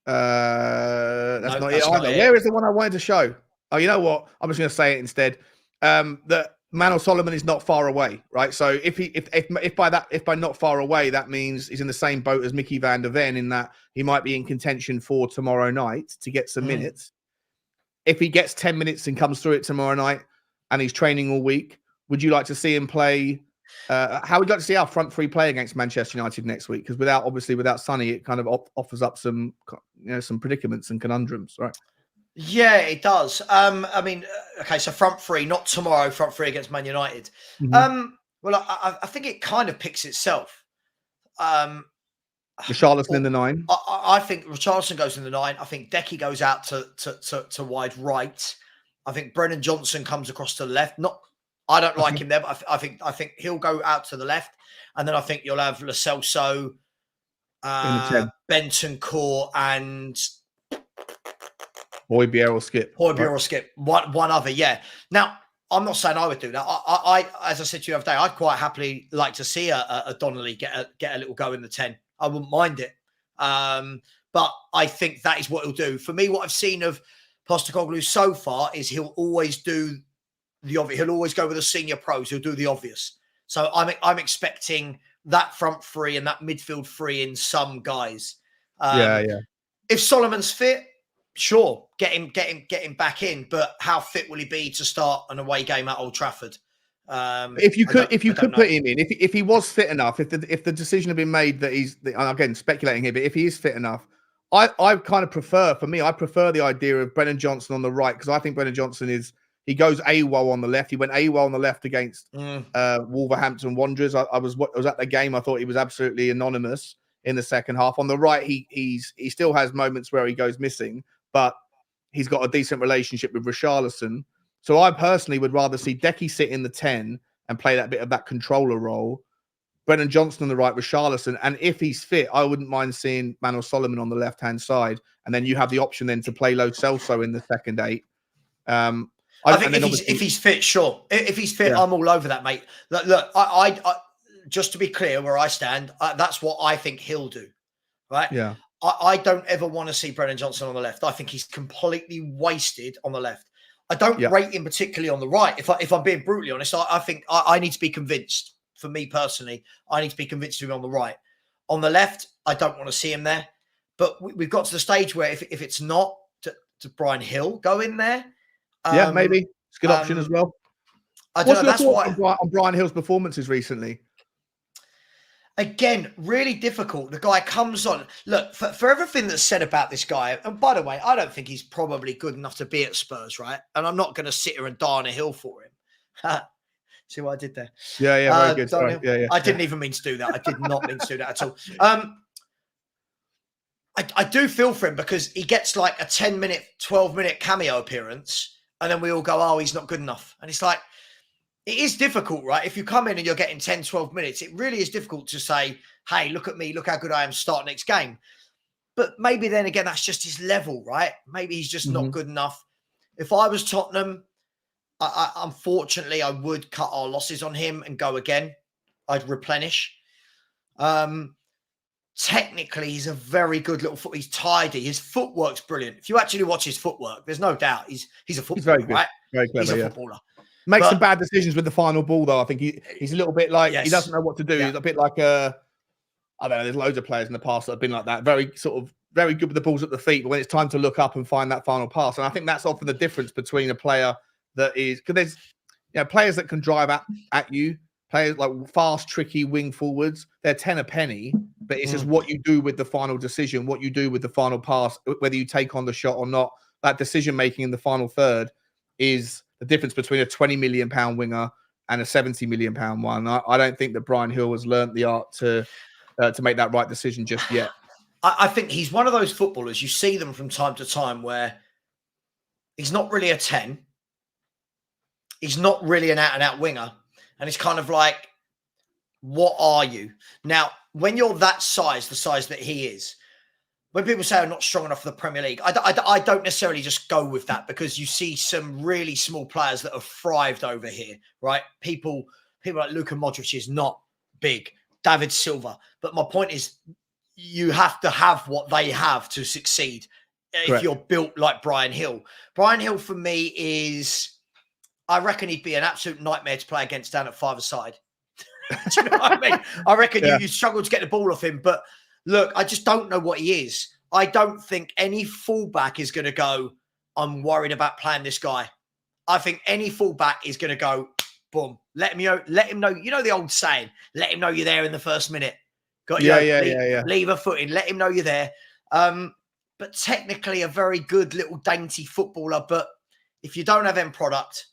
That's not it either. Where is the one I wanted to show? Oh, you know what? I'm just going to say it instead. That Manor Solomon is not far away, right? So if by not far away, that means he's in the same boat as Mickey van der Ven in that he might be in contention for tomorrow night to get some minutes. If he gets 10 minutes and comes through it tomorrow night and he's training all week, would you like to see him play How would you like to see our front three play against Manchester United next week? Because without Sonny, it kind of offers up some predicaments and conundrums, right? Yeah, it does. I mean, okay, so front three, not tomorrow, front three against Man United. Well, I think it kind of picks itself. Richarlison in the 9. I think Richarlison goes in the 9. I think Decky goes out to wide right. I think Brennan Johnson comes across to the left. I don't like him there, but I think he'll go out to the left, and then I think you'll have Lo Celso, Bentancur, and Højbjerg or Skip. Or Skip. One other, yeah. Now, I'm not saying I would do that. I as I said to you the other day, I'd quite happily like to see a Donnelly get a little go in the 10. I wouldn't mind it. But I think that is what he'll do. For me, what I've seen of Postecoglou so far is he'll always do the obvious. He'll always go with the senior pros. He'll do the obvious. So I'm expecting that front three and that midfield three in some guys. If Solomon's fit, sure, get him back in. But how fit will he be to start an away game at Old Trafford? If you could put him in, if he was fit enough, if the decision had been made that again speculating here, but if he is fit enough, I kind of prefer the idea of Brennan Johnson on the right, because I think Brennan Johnson he goes AWOL on the left. He went AWOL on the left against Wolverhampton Wanderers. I was at the game. I thought he was absolutely anonymous in the second half. On the right, he still has moments where he goes missing, but he's got a decent relationship with Richarlison. So I personally would rather see Decky sit in the 10 and play that bit of that controller role. Brennan Johnson on the right, Richarlison. And if he's fit, I wouldn't mind seeing Manuel Solomon on the left-hand side. And then you have the option then to play Lo Celso in the second 8. I think if he's fit, sure. If he's fit, I'm all over that, mate. Look, I just to be clear where I stand, that's what I think he'll do, right? Yeah. I don't ever want to see Brennan Johnson on the left. I think he's completely wasted on the left. I don't rate him particularly on the right. If I'm being brutally honest, I think I need to be convinced. For me personally, I need to be convinced of him on the right. On the left, I don't want to see him there. But we've got to the stage where if it's not, to Brian Hill go in there. Maybe it's a good option as well. I don't know. That's why on Brian Hill's performances recently. Again, really difficult. The guy comes on. Look, for everything that's said about this guy, and by the way, I don't think he's probably good enough to be at Spurs, right? And I'm not going to sit here and die on a hill for him. See what I did there? Yeah, very good. Sorry. Yeah. I didn't even mean to do that. I did not mean to do that at all. I do feel for him because he gets like a 10-minute, 12-minute cameo appearance, and then we all go, oh, he's not good enough. And it's like, it is difficult, right? If you come in and you're getting 10, 12 minutes, it really is difficult to say, hey, look at me, look how good I am, start next game. But maybe then again, that's just his level, right? Maybe he's just not good enough. If I was Tottenham, unfortunately, I would cut our losses on him and go again. I'd replenish. Technically, he's a very good little foot. He's tidy. His footwork's brilliant. If you actually watch his footwork, there's no doubt he's a footballer, he's very good. Right? Very clever, he's a footballer. Makes some bad decisions with the final ball, though. I think he's a little bit like he doesn't know what to do. Yeah. He's a bit like I don't know. There's loads of players in the past that have been like that. Very good with the balls at the feet, but when it's time to look up and find that final pass, and I think that's often the difference between a player that is, because there's players that can drive at you, players like fast, tricky wing forwards. They're 10 a penny, but it's just what you do with the final decision, what you do with the final pass, whether you take on the shot or not. That decision making in the final third is the difference between a £20 million winger and a £70 million one. I don't think that Brian Hill has learnt the art to make that right decision just yet. I think he's one of those footballers, you see them from time to time where he's not really a 10. He's not really an out-and-out winger. And it's kind of like, what are you? Now, when you're that size, the size that he is, when people say I'm not strong enough for the Premier League, I don't necessarily just go with that, because you see some really small players that have thrived over here, right? People like Luka Modric is not big, David Silva. But my point is, you have to have what they have to succeed. Correct. If you're built like Brian Hill. Brian Hill, for me, is, I reckon he'd be an absolute nightmare to play against down at five-a-side. Do you know what I mean? I reckon you struggle to get the ball off him. But look, I just don't know what he is. I don't think any fullback is going to go, I'm worried about playing this guy. I think any fullback is going to go, boom. Let him know. Let him know. You know the old saying, let him know you're there in the first minute. Got leave a foot in. Let him know you're there. But technically a very good little dainty footballer. But if you don't have end product,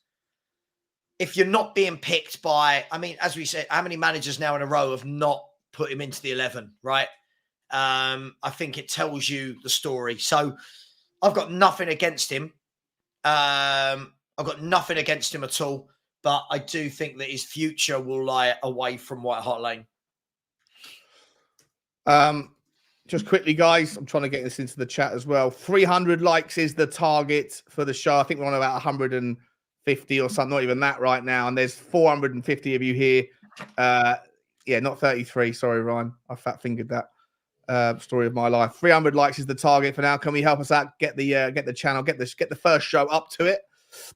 if you're not being picked by, I mean, as we said, how many managers now in a row have not put him into the 11, right? I think it tells you the story. So I've got nothing against him. I've got nothing against him at all. But I do think that his future will lie away from White Hart Lane. Just quickly, guys, I'm trying to get this into the chat as well. 300 likes is the target for the show. I think we're on about 150 or something, not even that right now. And there's 450 of you here. Yeah, not 33. Sorry, Ryan. I fat fingered that. Story of my life. 300 likes is the target for now. Can we help us out? Get the channel, get the first show up to it.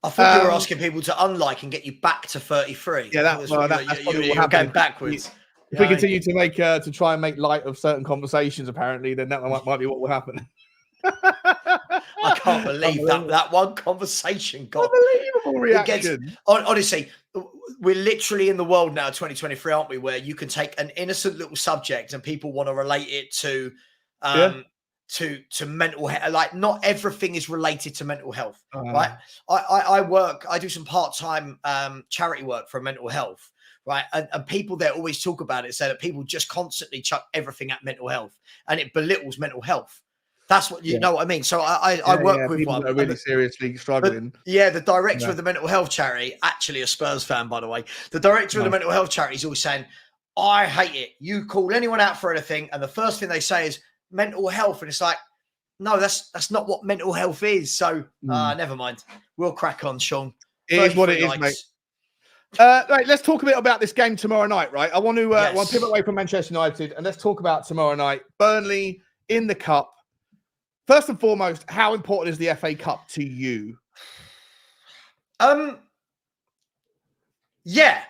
I thought you were asking people to unlike and get you back to 33. Yeah, that's probably what happened. Going backwards. If we continue to make to try and make light of certain conversations, apparently, then that might be what will happen. I can't believe that one conversation got unbelievable reaction. Honestly, we're literally in the world now, 2023, aren't we? Where you can take an innocent little subject and people want to relate it to mental health. Like, not everything is related to mental health, right? I do some part-time charity work for mental health. Right. And people there always talk about it, say that people just constantly chuck everything at mental health and it belittles mental health. That's what you know what I mean. So I work with one. Are really seriously struggling. The director of the mental health charity, actually a Spurs fan, by the way, the director of the mental health charity is always saying, I hate it. You call anyone out for anything, and the first thing they say is mental health. And it's like, no, that's not what mental health is. So never mind. We'll crack on, Sean. It is what it is, mate. Right, let's talk a bit about this game tomorrow night, right? I want to pivot away from Manchester United and let's talk about tomorrow night. Burnley in the Cup. First and foremost, how important is the FA Cup to you? Yeah,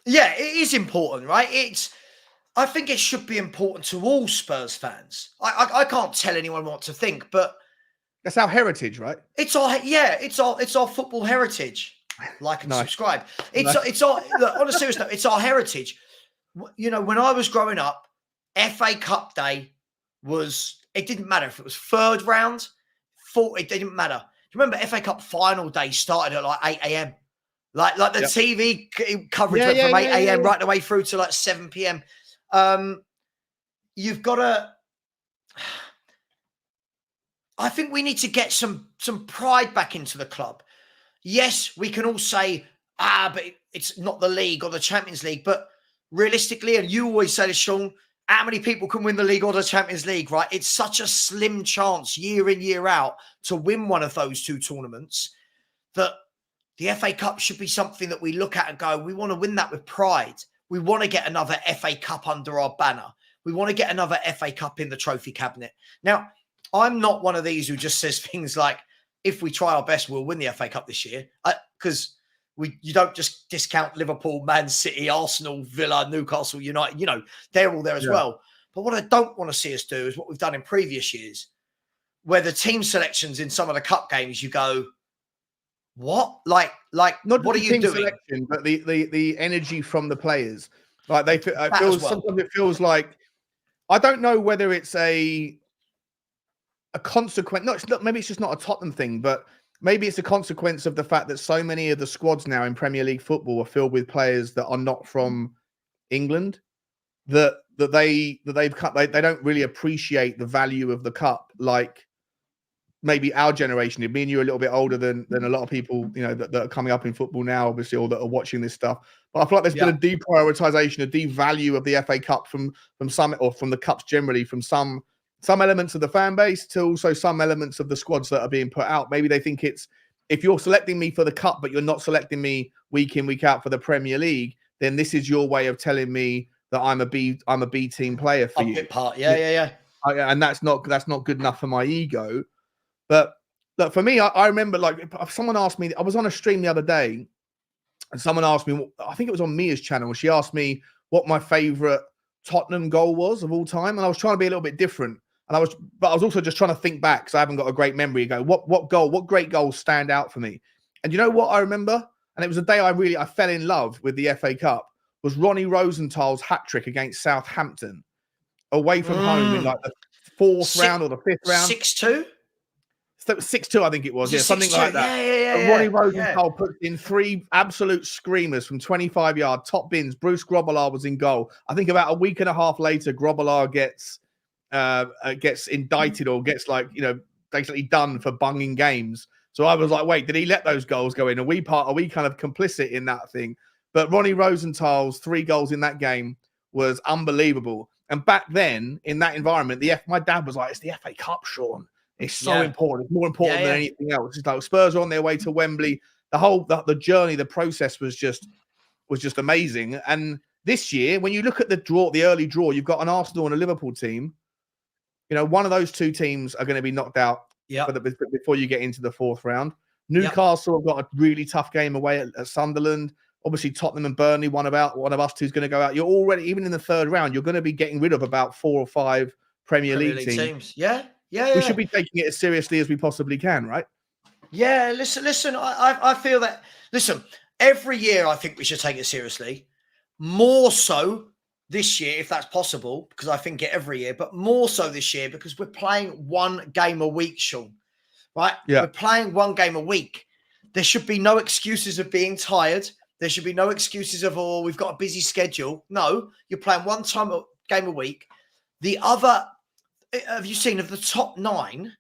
it is important, right? I think it should be important to all Spurs fans. I can't tell anyone what to think, but that's our heritage, right? It's our football heritage. Like and subscribe. It's our look, on a serious note, it's our heritage. You know, when I was growing up, FA Cup day it didn't matter if it was third round, fourth, it didn't matter. Do you remember FA Cup final day started at like 8 a.m. Like the TV coverage went from 8 a.m. right the way through to like 7 p.m. You've got to. I think we need to get some pride back into the club. Yes, we can all say, but it's not the league or the Champions League. But realistically, and you always say this, Sean, how many people can win the league or the Champions League, right? It's such a slim chance year in, year out to win one of those two tournaments that the FA Cup should be something that we look at and go, we want to win that with pride. We want to get another FA Cup under our banner. We want to get another FA Cup in the trophy cabinet. Now, I'm not one of these who just says things like, if we try our best, we'll win the FA Cup this year. Because you don't just discount Liverpool, Man City, Arsenal, Villa, Newcastle United. You know, they're all there as well. But what I don't want to see us do is what we've done in previous years, where the team selections in some of the cup games, you go, what? Like, not what are you doing? Selection, but the energy from the players. Like sometimes it feels like, I don't know whether it's a consequence. No, it's not. Maybe it's just not a Tottenham thing, but maybe it's a consequence of the fact that so many of the squads now in Premier League football are filled with players that are not from England. That they don't really appreciate the value of the cup, like maybe our generation did. Me and you are a little bit older than a lot of people, you know, that are coming up in football now, obviously, or that are watching this stuff. But I feel like there's been a deprioritization, a devalue of the FA Cup from some, or from the cups generally, from some elements of the fan base to also some elements of the squads that are being put out. Maybe they think it's, if you're selecting me for the cup, but you're not selecting me week in, week out for the Premier League, then this is your way of telling me that I'm a B team player for you. And that's not good enough for my ego. But look, for me, I remember, like, if someone asked me, I was on a stream the other day, and someone asked me, I think it was on Mia's channel, she asked me what my favorite Tottenham goal was of all time, and I was trying to be a little bit different. And I was also just trying to think back, because I haven't got a great memory. What great goals stand out for me? And you know what I remember? and it was a day I fell in love with the FA Cup, was Ronnie Rosenthal's hat-trick against Southampton, away from home in like the fourth round or the fifth round. 6-2? So it was 6-2, I think it was. Yeah, something 6-2? like that. Yeah. Ronnie Rosenthal put in 3 absolute screamers from 25 yards, top bins. Bruce Grobbelaar was in goal. I think about a week and a half later, Grobbelaar gets indicted or gets basically done for bunging games. So I was like, wait, did he let those goals go in? Are we kind of complicit in that thing? But Ronnie Rosenthal's 3 goals in that game was unbelievable. And back then, in that environment, my dad was like, it's the FA Cup, Sean. It's so important. It's more important than anything else. It's like Spurs are on their way to Wembley. The journey, the process was just amazing. And this year, when you look at the early draw, you've got an Arsenal and a Liverpool team. One of those 2 teams are going to be knocked out before you get into the 4th round. Newcastle have got a really tough game away at Sunderland. Obviously, Tottenham and Burnley, one of us two is going to go out. You're already, even in the 3rd round, you're going to be getting rid of about 4 or 5 Premier League teams. Yeah. We should be taking it as seriously as we possibly can, right? Yeah, listen. I feel that. Listen, every year I think we should take it seriously. More so this year, if that's possible, because I think it every year. But more so this year because we're playing 1 game a week, Sean. Right? Yeah. We're playing 1 game a week. There should be no excuses of being tired. There should be no excuses of we've got a busy schedule. No, you're playing 1 game a week. The other. Have you seen of the top 9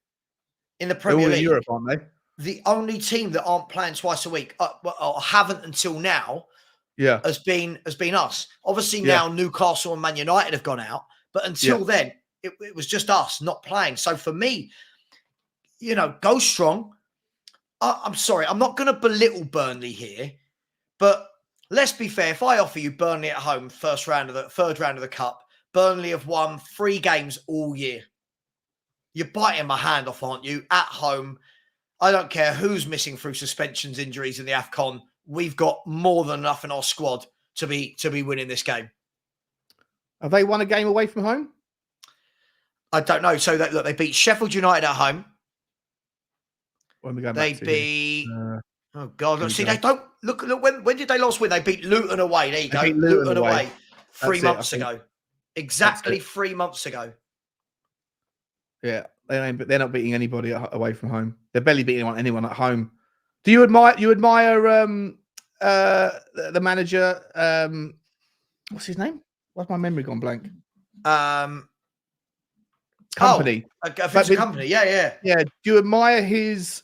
in the Premier League? In Europe, aren't they? The only team that aren't playing twice a week, or haven't until now, has been us. Obviously now Newcastle and Man United have gone out, but until then it was just us not playing. So for me, go strong. I'm sorry, I'm not going to belittle Burnley here, but let's be fair. If I offer you Burnley at home, 3rd round of the Cup. Burnley have won 3 games all year. You're biting my hand off, aren't you? At home. I don't care who's missing through suspensions, injuries in the AFCON. We've got more than enough in our squad to be winning this game. Have they won a game away from home? I don't know. So they beat Sheffield United at home. When we go back they beat. Oh God! Look, see, they don't look. When did they last win? They beat Luton away. There you go. Luton away 3 months ago. Exactly 3 months ago. Yeah, they're not beating anybody away from home. They're barely beating anyone at home. Do you admire the manager? What's his name? Why's my memory gone blank? Company. Vincent Company. Yeah. Do you admire his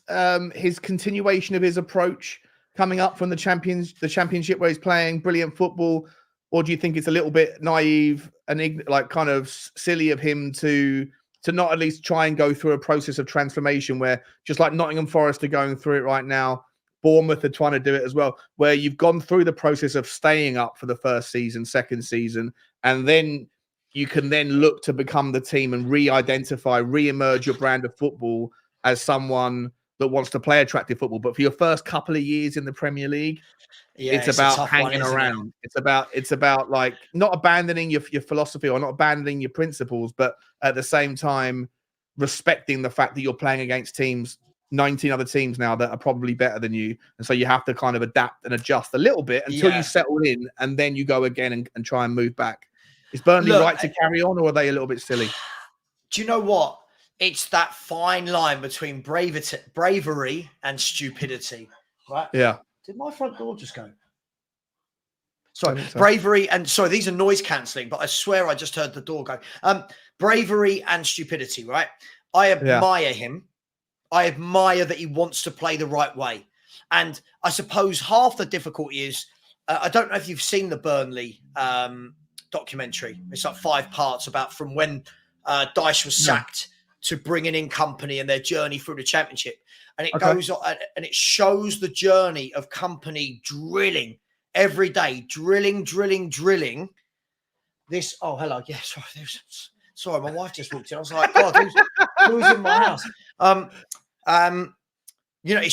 continuation of his approach coming up from the championship where he's playing brilliant football? Or do you think it's a little bit naive and kind of silly of him to not at least try and go through a process of transformation where, just like Nottingham Forest are going through it right now, Bournemouth are trying to do it as well, where you've gone through the process of staying up for the 1st season, 2nd season, and then you can then look to become the team and re-identify, re-emerge your brand of football as someone that wants to play attractive football. But for your first couple of years in the Premier League, it's about hanging around. It's about like not abandoning your philosophy or not abandoning your principles, but at the same time respecting the fact that you're playing against 19 other teams now that are probably better than you. And so you have to kind of adapt and adjust a little bit until you settle in, and then you go again and try and move back. Is Burnley right to carry on, or are they a little bit silly? Do you know what? It's that fine line between bravery and stupidity, right? Yeah. Did my front door just go? Sorry, bravery and these are noise cancelling, but I swear I just heard the door go. Bravery and stupidity, right? I admire him. I admire that he wants to play the right way. And I suppose half the difficulty is, I don't know if you've seen the Burnley documentary. It's like 5 parts about from when Dyche was sacked to bringing in Company and their journey through the championship. And it goes on and it shows the journey of Company drilling every day, drilling. This, oh, hello. Yeah, sorry, my wife just walked in. I was like, God, who's in my house? It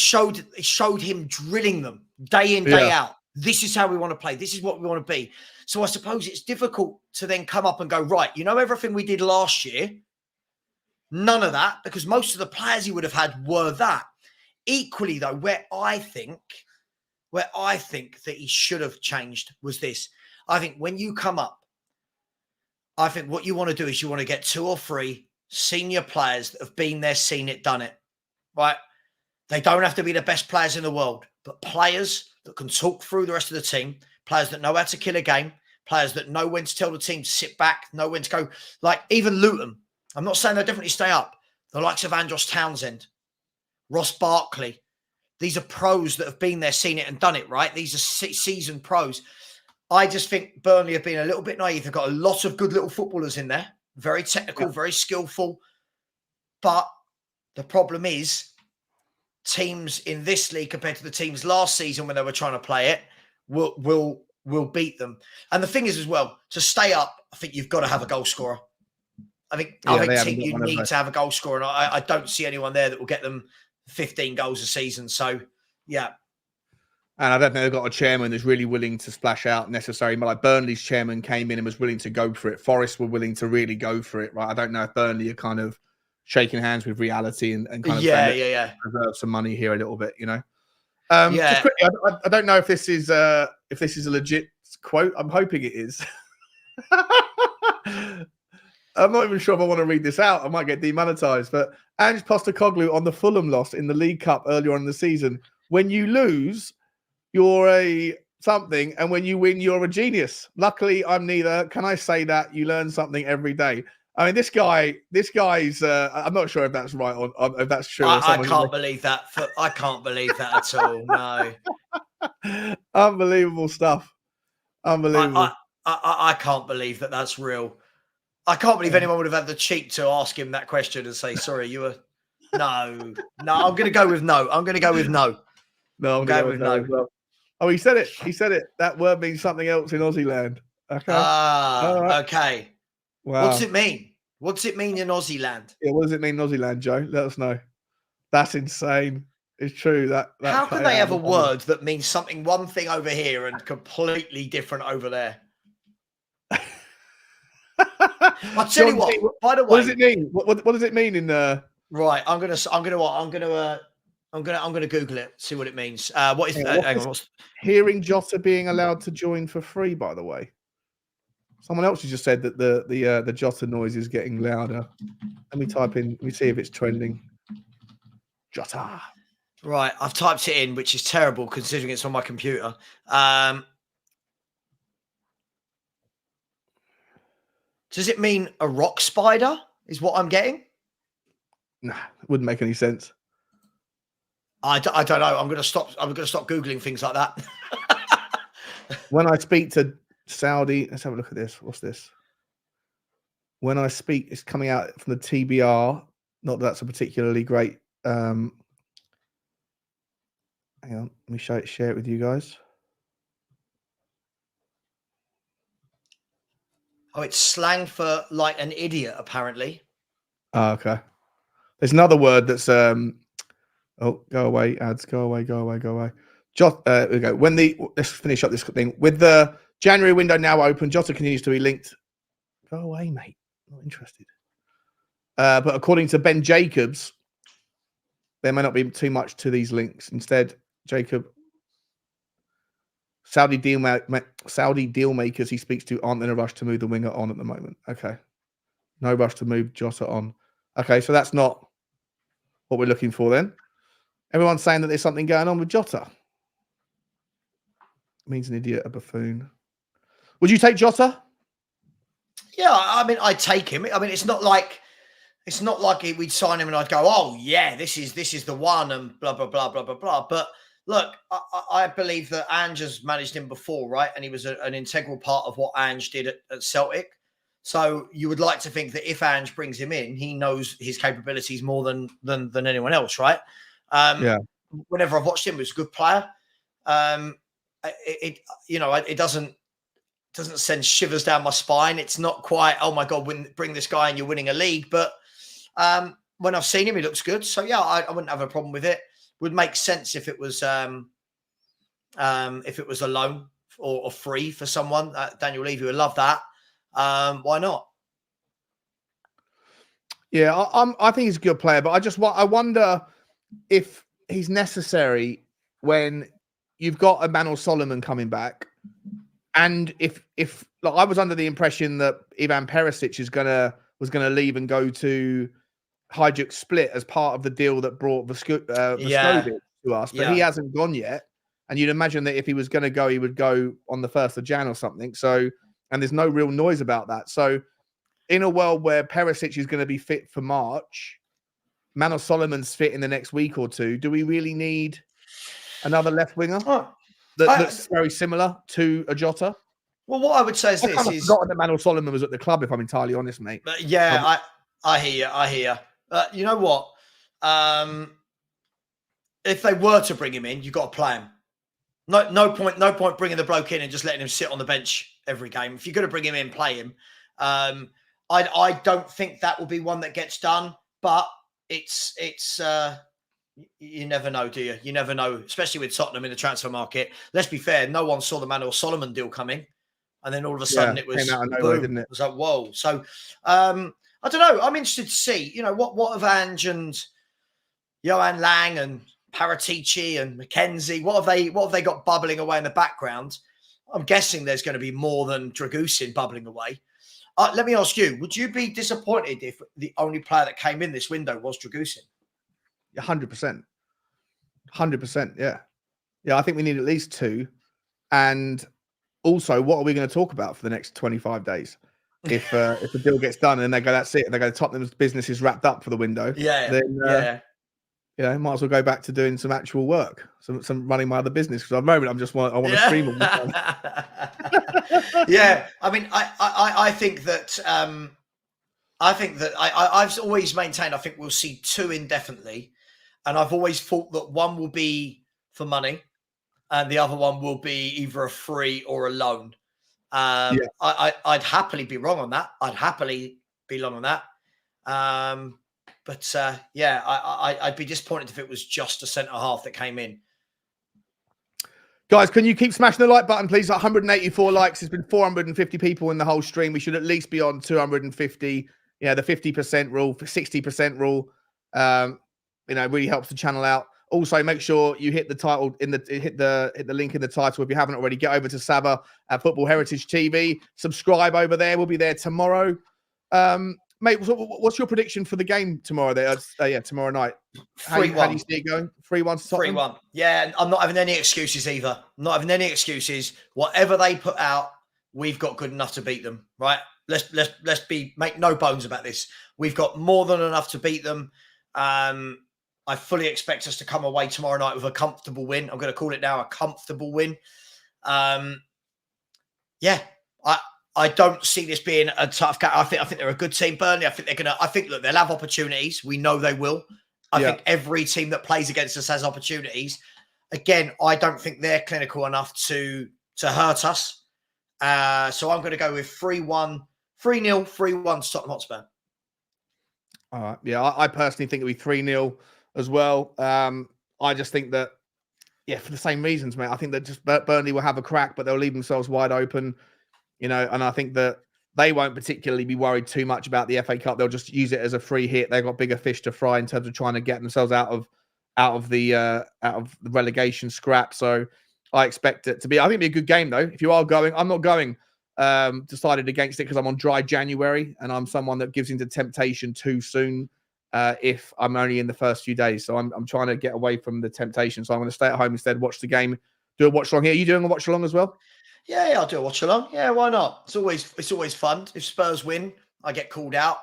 showed him drilling them day in, day out. This is how we want to play. This is what we want to be. So I suppose it's difficult to then come up and go, right, everything we did last year, none of that, because most of the players he would have had were that. Equally, though, where I think where I think that he should have changed was this. I think when you come up, I think what you want to do is you want to get 2 or 3 senior players that have been there, seen it, done it, right? They don't have to be the best players in the world, but players that can talk through the rest of the team, players that know how to kill a game, players that know when to tell the team to sit back, know when to go. Like even Luton, I'm not saying they'll definitely stay up. The likes of Andros Townsend, Ross Barkley. These are pros that have been there, seen it and done it, right? These are seasoned pros. I just think Burnley have been a little bit naive. They've got a lot of good little footballers in there. Very technical, very skillful. But the problem is teams in this league compared to the teams last season when they were trying to play it will beat them. And the thing is as well, to stay up, I think you've got to have a goal scorer. I think you need to have a goal scorer. And I don't see anyone there that will get them 15 goals a season. So, yeah. And I don't think they've got a chairman that's really willing to splash out necessarily. Like Burnley's chairman came in and was willing to go for it. Forest were willing to really go for it, right? I don't know if Burnley are kind of shaking hands with reality and kind of saying, preserve some money here a little bit, you know. Just quickly, I don't know if this is a legit quote. I'm hoping it is. I'm not even sure if I want to read this out. I might get demonetized. But Ange Postecoglou on the Fulham loss in the League Cup earlier on in the season. When you lose, you're a something, and when you win, you're a genius. Luckily, I'm neither. Can I say that? You learn something every day. I mean, this guy's. I'm not sure if that's right or if that's true. I can't believe that. I can't believe that at all. No. Unbelievable stuff. Unbelievable. I can't believe that that's real. I can't believe anyone would have had the cheek to ask him that question and say, "Sorry, you were." No. I'm going to go with no. I'm going to go with no. No, I'm going to go with no. Well. Oh, he said it. He said it. That word means something else in Aussie land. Okay. Right. Okay. Wow. What does it mean? What does it mean in Aussie land? Yeah, what does it mean in Aussie land, Joe? Let us know. That's insane. It's true. That how can they have a word that means something one thing over here and completely different over there? I'll tell you what. By the way, what does it mean? What does it mean in Right, I'm gonna Google it, see what it means. What is? Hang on. Hearing Jota being allowed to join for free? By the way, someone else has just said that the Jota noise is getting louder. Let me type in. Let me see if it's trending. Jota. Right, I've typed it in, which is terrible considering it's on my computer. Does it mean a rock spider? Is what I'm getting? Nah, it wouldn't make any sense. I don't know. I'm going to stop Googling things like that. When I speak to Saudi, let's have a look at this. What's this? When I speak, it's coming out from the TBR. Not that that's a particularly great. Hang on, let me share it with you guys. Oh, it's slang for like an idiot, apparently. Oh, okay. There's another word that's oh, go away, ads, go away. Here we go. Let's finish up this thing. With the January window now open, Jota continues to be linked. Go away, mate. Not interested. But according to Ben Jacobs, there may not be too much to these links. Instead, Saudi deal makers he speaks to aren't in a rush to move the winger on at the moment. Okay. No rush to move Jota on. Okay, so that's not what we're looking for then. Everyone's saying that there's something going on with Jota. Means an idiot, a buffoon. Would you take Jota? Yeah, I mean, I'd take him. I mean, it's not like we'd sign him and I'd go, oh yeah, this is the one and blah blah blah blah blah blah. But look, I believe that Ange has managed him before, right? And he was an integral part of what Ange did at Celtic. So you would like to think that if Ange brings him in, he knows his capabilities more than anyone else, right? Yeah. Whenever I've watched him, he was a good player. It doesn't send shivers down my spine. It's not quite, oh my God, bring this guy and you're winning a league. But when I've seen him, he looks good. So yeah, I wouldn't have a problem with it. Would make sense if it was a loan or free for someone. Daniel Levy would love that. Why not? Yeah, I think he's a good player, but I wonder if he's necessary when you've got Emmanuel Solomon coming back, and if like, I was under the impression that Ivan Perisic was gonna leave and go to Hajduk Split as part of the deal that brought Vescovic to us, but he hasn't gone yet. And you'd imagine that if he was going to go, he would go on the 1st of Jan or something. So, and there's no real noise about that. So, in a world where Perisic is going to be fit for March, Emmanuel Solomon's fit in the next week or two, do we really need another left winger that's very similar to a Jota? Well, what I would say is I kind of forgotten that Emmanuel Solomon was at the club, if I'm entirely honest, mate. I hear you. You know what? If they were to bring him in, you've got to play him. No point bringing the bloke in and just letting him sit on the bench every game. If you're going to bring him in, play him. I don't think that will be one that gets done, but it's you never know, do you? You never know, especially with Tottenham in the transfer market. Let's be fair, no one saw the Emmanuel Solomon deal coming, and then all of a sudden it was came out of nowhere, boom. didn't it? It was like, whoa. So I don't know. I'm interested to see, what have Ange and Johan Lang and Paratici and McKenzie, what have they got bubbling away in the background? I'm guessing there's going to be more than Dragusin bubbling away. Let me ask you, would you be disappointed if the only player that came in this window was Dragusin? 100%. 100%, yeah. Yeah, I think we need at least 2. And also, what are we going to talk about for the next 25 days? If the deal gets done and they go, that's it, and they go, Tottenham's business is wrapped up for the window. Then might as well go back to doing some actual work, some running my other business. Because at the moment, I want to stream all the time. Yeah, I mean, I think that I've always maintained I think we'll see 2 indefinitely, and I've always thought that one will be for money, and the other one will be either a free or a loan. I'd happily be wrong on that. But I'd be disappointed if it was just a centre half that came in. Guys, can you keep smashing the like button, please? 184 likes. There's been 450 people in the whole stream. We should at least be on 250. Yeah, the 50% rule, 60% rule. Really helps the channel out. Also, make sure you hit the title hit the link in the title if you haven't already. Get over to Saba at Football Heritage TV. Subscribe over there. We'll be there tomorrow. Mate, what's your prediction for the game tomorrow? Tomorrow night. How do you see it going? 3-1 to Tottenham? 3-1. Yeah, I'm not having any excuses either. I'm not having any excuses. Whatever they put out, we've got good enough to beat them. Right? Let's make no bones about this. We've got more than enough to beat them. I fully expect us to come away tomorrow night with a comfortable win. I'm going to call it now a comfortable win. I don't see this being a tough game. I think they're a good team, Burnley. I think look, they'll have opportunities. We know they will. I think every team that plays against us has opportunities. Again, I don't think they're clinical enough to hurt us. So I'm going to go with 3-1, 3-0, 3-1 to Tottenham Hotspur. All right. Yeah, I personally think it'll be 3-0 as well. I just think that, for the same reasons, mate. I think that just Burnley will have a crack, but they'll leave themselves wide open. And I think that they won't particularly be worried too much about the FA Cup. They'll just use it as a free hit. They've got bigger fish to fry in terms of trying to get themselves out of the relegation scrap. So I expect it to be. I think it'll be a good game though. If you are going, I'm not going. Decided against it because I'm on dry January and I'm someone that gives into temptation too soon. If I'm only in the first few days, so I'm trying to get away from the temptation. So I'm going to stay at home instead, watch the game, do a watch along here. Are you doing a watch along as well? Yeah, I'll do a watch along. Yeah, why not? It's always fun. If Spurs win, I get called out.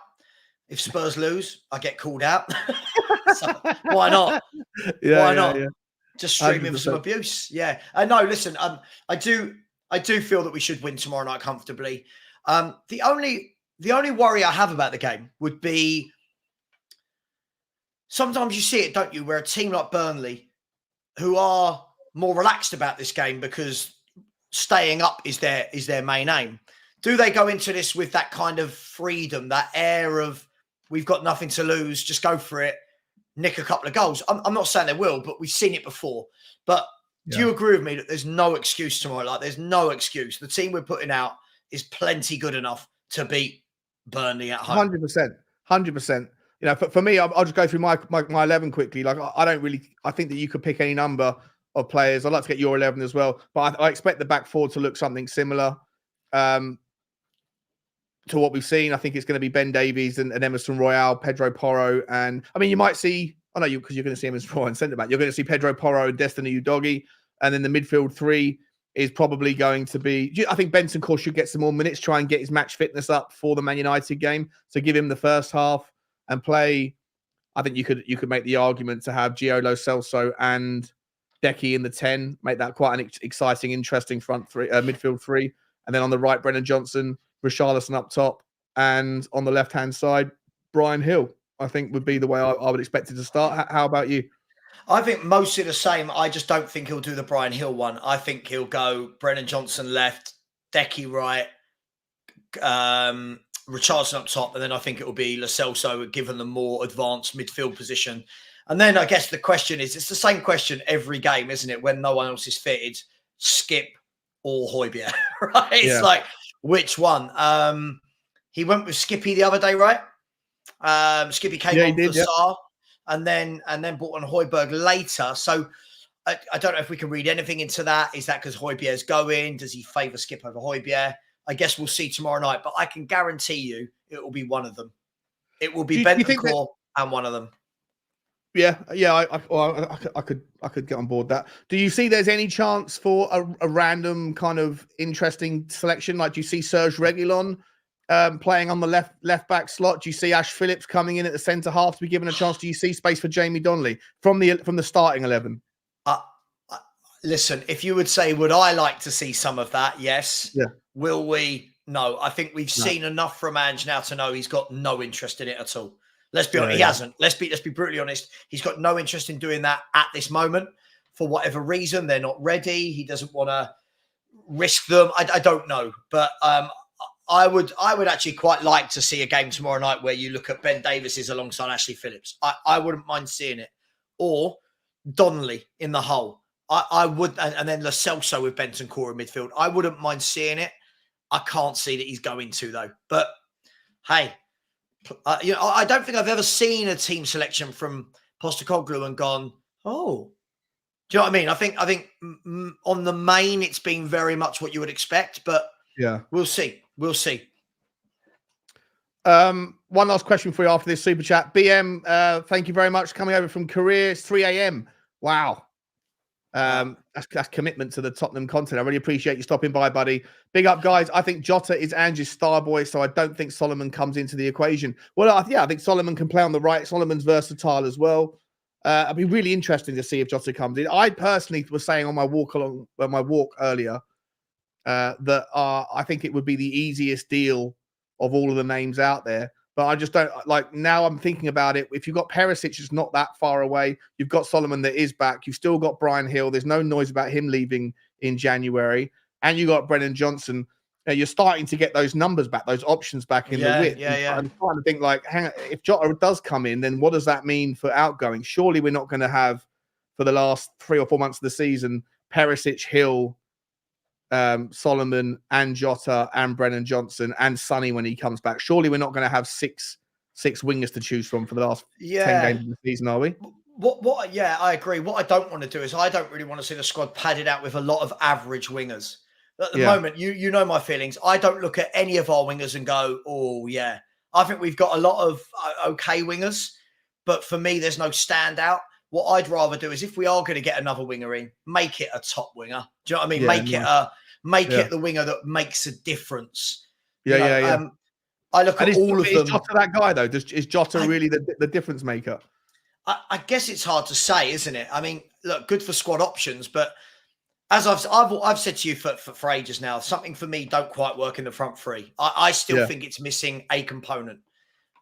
If Spurs lose, I get called out. So why not? Why not? Yeah. Just stream him some abuse. Yeah. No, listen, I do feel that we should win tomorrow night comfortably. The only worry I have about the game would be sometimes you see it, don't you, where a team like Burnley, who are more relaxed about this game because staying up is their main aim. Do they go into this with that kind of freedom, that air of we've got nothing to lose, just go for it, nick a couple of goals? I'm not saying they will, but we've seen it before. But do you agree with me that there's no excuse tomorrow? Like, there's no excuse. The team we're putting out is plenty good enough to beat Burnley at home. 100%. For me, I'll just go through my 11 quickly. Like, I think that you could pick any number of players. I'd like to get your 11 as well, but I expect the back four to look something similar to what we've seen. I think it's going to be Ben Davies and Emerson Royale, Pedro Porro, and I mean, you might see, because you're going to see him as Roy and centre back. You're going to see Pedro Porro and Destiny Udogie, and then the midfield three is probably going to be. I think Benson Core should get some more minutes, try and get his match fitness up for the Man United game. So give him the first half and play. I think you could make the argument to have Gio Lo Celso and Decky in the 10, make that quite an exciting, interesting front three, midfield three, and then on the right, Brennan Johnson, Richarlison up top, and on the left-hand side, Brian Hill, I think would be the way I would expect it to start. How about you? I think mostly the same. I just don't think he'll do the Brian Hill one. I think he'll go Brennan Johnson left, Decky right, Richarlison up top, and then I think it will be Lo Celso given the more advanced midfield position. And then I guess the question is, it's the same question every game, isn't it? When no one else is fitted, Skip or Højbjerg, right? It's like, which one? He went with Skippy the other day, right? Skippy came on for Saar, and then brought on Højbjerg later. So I don't know if we can read anything into that. Is that because Højbjerg's going? Does he favour Skip over Højbjerg? I guess we'll see tomorrow night, but I can guarantee you it will be one of them. It will be Bentancur and one of them. Yeah, I could get on board that. Do you see there's any chance for a random kind of interesting selection? Like, do you see Serge Reguilon playing on the left back slot? Do you see Ash Phillips coming in at the centre half to be given a chance? Do you see space for Jamie Donnelly from the starting 11? Listen, if you would say, would I like to see some of that? Yes. Yeah. Will we? No. I think we've seen enough from Ange now to know he's got no interest in it at all. Let's be honest. He hasn't. Let's be brutally honest. He's got no interest in doing that at this moment for whatever reason. They're not ready. He doesn't want to risk them. I don't know, but I would actually quite like to see a game tomorrow night where you look at Ben Davies alongside Ashley Phillips. I wouldn't mind seeing it, or Donnelly in the hole. I would, and then Lo Celso with Bentancur in midfield. I wouldn't mind seeing it. I can't see that he's going to though. But hey, I don't think I've ever seen a team selection from Postecoglou and gone, oh, do you know what I mean? I think on the main it's been very much what you would expect, but yeah, we'll see. We'll see. One last question for you after this super chat. BM, thank you very much for coming over from Korea. It's 3 a.m. Wow. That's commitment to the Tottenham content. I really appreciate you stopping by, buddy. Big up, guys. I think Jota is Ange's star boy, so I don't think Solomon comes into the equation. Well, I think Solomon can play on the right. Solomon's versatile as well. It'd be really interesting to see if Jota comes in. I personally was saying on my walk earlier that I think it would be the easiest deal of all of the names out there. But I just don't like now. I'm thinking about it. If you've got Perisic, it's not that far away. You've got Solomon that is back. You've still got Brian Hill. There's no noise about him leaving in January. And you got Brennan Johnson. You're starting to get those numbers back, those options back in the width. Yeah. I'm trying to think like, hang on, if Jota does come in, then what does that mean for outgoing? Surely we're not going to have for the last 3 or 4 months of the season, Perisic, Hill, Solomon and Jota and Brennan Johnson and Sonny when he comes back. Surely we're not going to have six wingers to choose from for the last 10 games of the season, are we? Yeah, I agree. What I don't want to do is I don't really want to see the squad padded out with a lot of average wingers. At the moment, you know my feelings. I don't look at any of our wingers and go, oh, yeah. I think we've got a lot of okay wingers, but for me, there's no standout. What I'd rather do is if we are going to get another winger in, make it a top winger. Do you know what I mean? Yeah, Make it the winger that makes a difference. Yeah. I look at all of them. Is Jota that guy, though? Is Jota really the difference maker? I guess it's hard to say, isn't it? I mean, look, good for squad options, but as I've said to you for ages now, something for me don't quite work in the front three. I still think it's missing a component.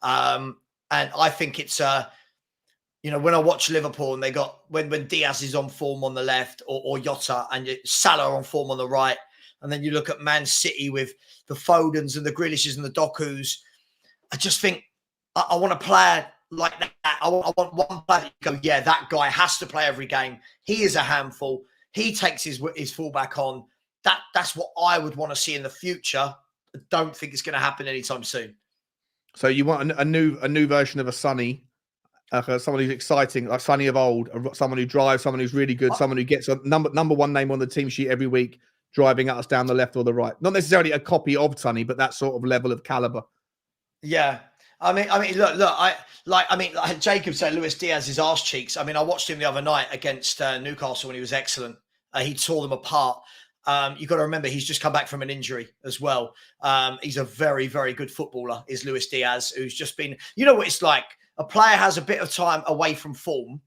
And I think it's when I watch Liverpool and they got when Diaz is on form on the left or Jota and Salah on form on the right, and then you look at Man City with the Fodens and the Grealishes and the Dokus, I just think I want a player like that. I want one player that you go, yeah, that guy has to play every game. He is a handful. He takes his fullback on. That's what I would want to see in the future. I don't think it's going to happen anytime soon. So you want a new version of a Sonny someone who's exciting, like Sonny of old, someone who drives, someone who's really good, someone who gets a number one name on the team sheet every week, driving at us down the left or the right. Not necessarily a copy of Sonny, but that sort of level of caliber. Yeah. I mean, look, Jacob said Luis Diaz's arse cheeks. I mean, I watched him the other night against Newcastle when he was excellent. He tore them apart. You've got to remember, he's just come back from an injury as well. He's a very, very good footballer, is Luis Diaz, who's just been, you know what it's like? A player has a bit of time away from form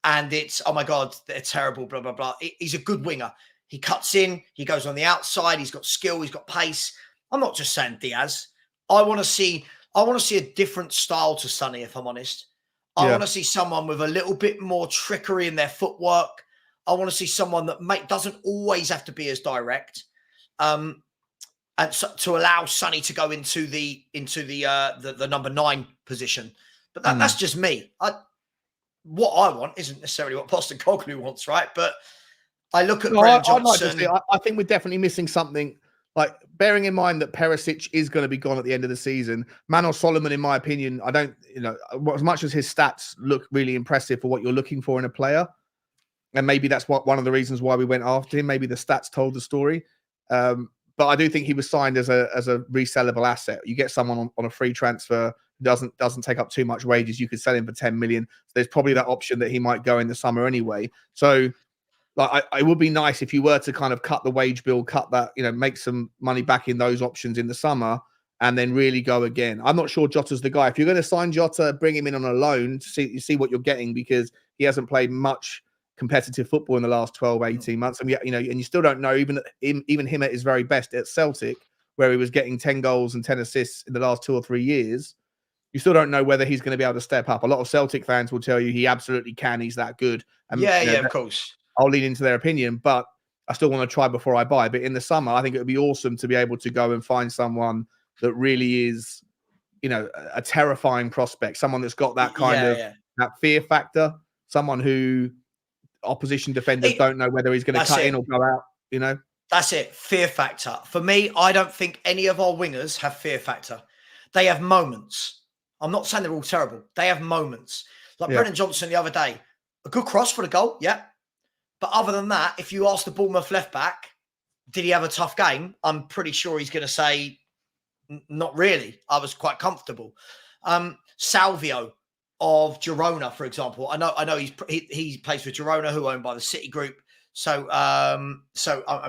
and it's, oh my God, they're terrible, blah, blah, blah. He's a good winger. He cuts in, he goes on the outside, he's got skill, he's got pace. I'm not just saying Diaz. I want to see a different style to Sonny, if I'm honest. I want to see someone with a little bit more trickery in their footwork. I want to see someone that doesn't always have to be as direct. And so, to allow Sonny to go into the number 9 position. But that's just me. What I want isn't necessarily what Postecoglou wants, right? But I look at Brennan Johnson. I think we're definitely missing something. Like, bearing in mind that Perisic is going to be gone at the end of the season, Manor Solomon, in my opinion, I don't, as much as his stats look really impressive for what you're looking for in a player, and maybe that's one of the reasons why we went after him. Maybe the stats told the story. But I do think he was signed as a resellable asset. You get someone on a free transfer who doesn't take up too much wages. You could sell him for 10 million. So there's probably that option that he might go in the summer anyway. So like, it would be nice if you were to kind of cut the wage bill, cut that, make some money back in those options in the summer and then really go again. I'm not sure Jota's the guy. If you're going to sign Jota, bring him in on a loan to see what you're getting, because he hasn't played much competitive football in the last 12, 18 months. And and you still don't know, even him at his very best at Celtic, where he was getting 10 goals and 10 assists in the last 2 or 3 years, you still don't know whether he's going to be able to step up. A lot of Celtic fans will tell you he absolutely can. He's that good. And of course. I'll lean into their opinion, but I still want to try before I buy. But in the summer, I think it would be awesome to be able to go and find someone that really is, a terrifying prospect, someone that's got that kind of that fear factor, someone who opposition defenders don't know whether he's going to cut in or go out, That's it. Fear factor. For me, I don't think any of our wingers have fear factor. They have moments. I'm not saying they're all terrible. They have moments. Like Brennan Johnson the other day, a good cross for the goal, yeah. But other than that, if you ask the Bournemouth left back, did he have a tough game? I'm pretty sure he's going to say, not really. I was quite comfortable. Salvio of Girona, for example. I know he plays for Girona, who are owned by the City Group. So I'm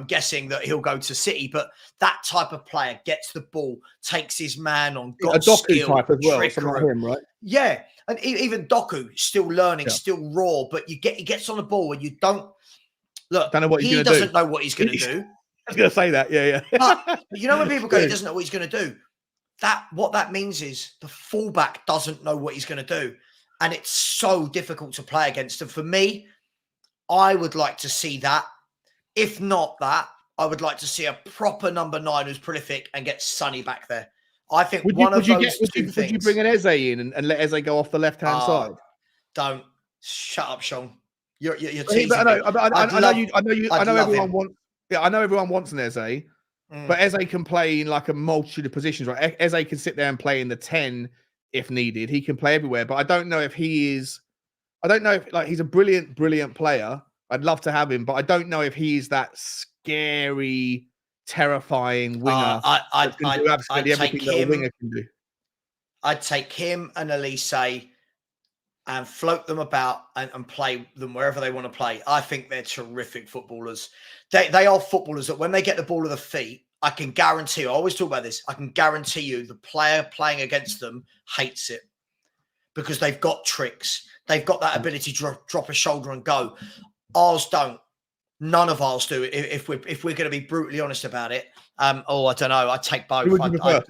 guessing that he'll go to City. But that type of player gets the ball, takes his man on, got a Doku skill, type as well, something like him, right? Yeah, and even Doku still learning, still raw. But he gets on the ball and you don't know what he doesn't know what he's going to do. I was going to say that, yeah. But when people go, he doesn't know what he's going to do. What that means is the fullback doesn't know what he's going to do. And it's so difficult to play against. And for me, I would like to see that. If not that, I would like to see a proper number 9 who's prolific and get Sonny back there. I think would you bring an Eze in and let Eze go off the left-hand side? Don't. Shut up, Sean. You're teasing I know everyone wants an Eze. But Eze can play in like a multitude of positions, right? Eze can sit there and play in the 10 if needed. He can play everywhere. But I don't know if he's a brilliant, brilliant player. I'd love to have him, but I don't know if he's that scary, terrifying winger. I'd do absolutely everything that a winger can do. I'd take him and Elise and float them about and play them wherever they want to play. I think they're terrific footballers. They are footballers that when they get the ball at the feet, I can guarantee you, I always talk about this, I can guarantee you the player playing against them hates it because they've got tricks. They've got that ability to drop a shoulder and go. Ours don't. None of ours do. If we're going to be brutally honest about it. I don't know. I take both. Who would you prefer?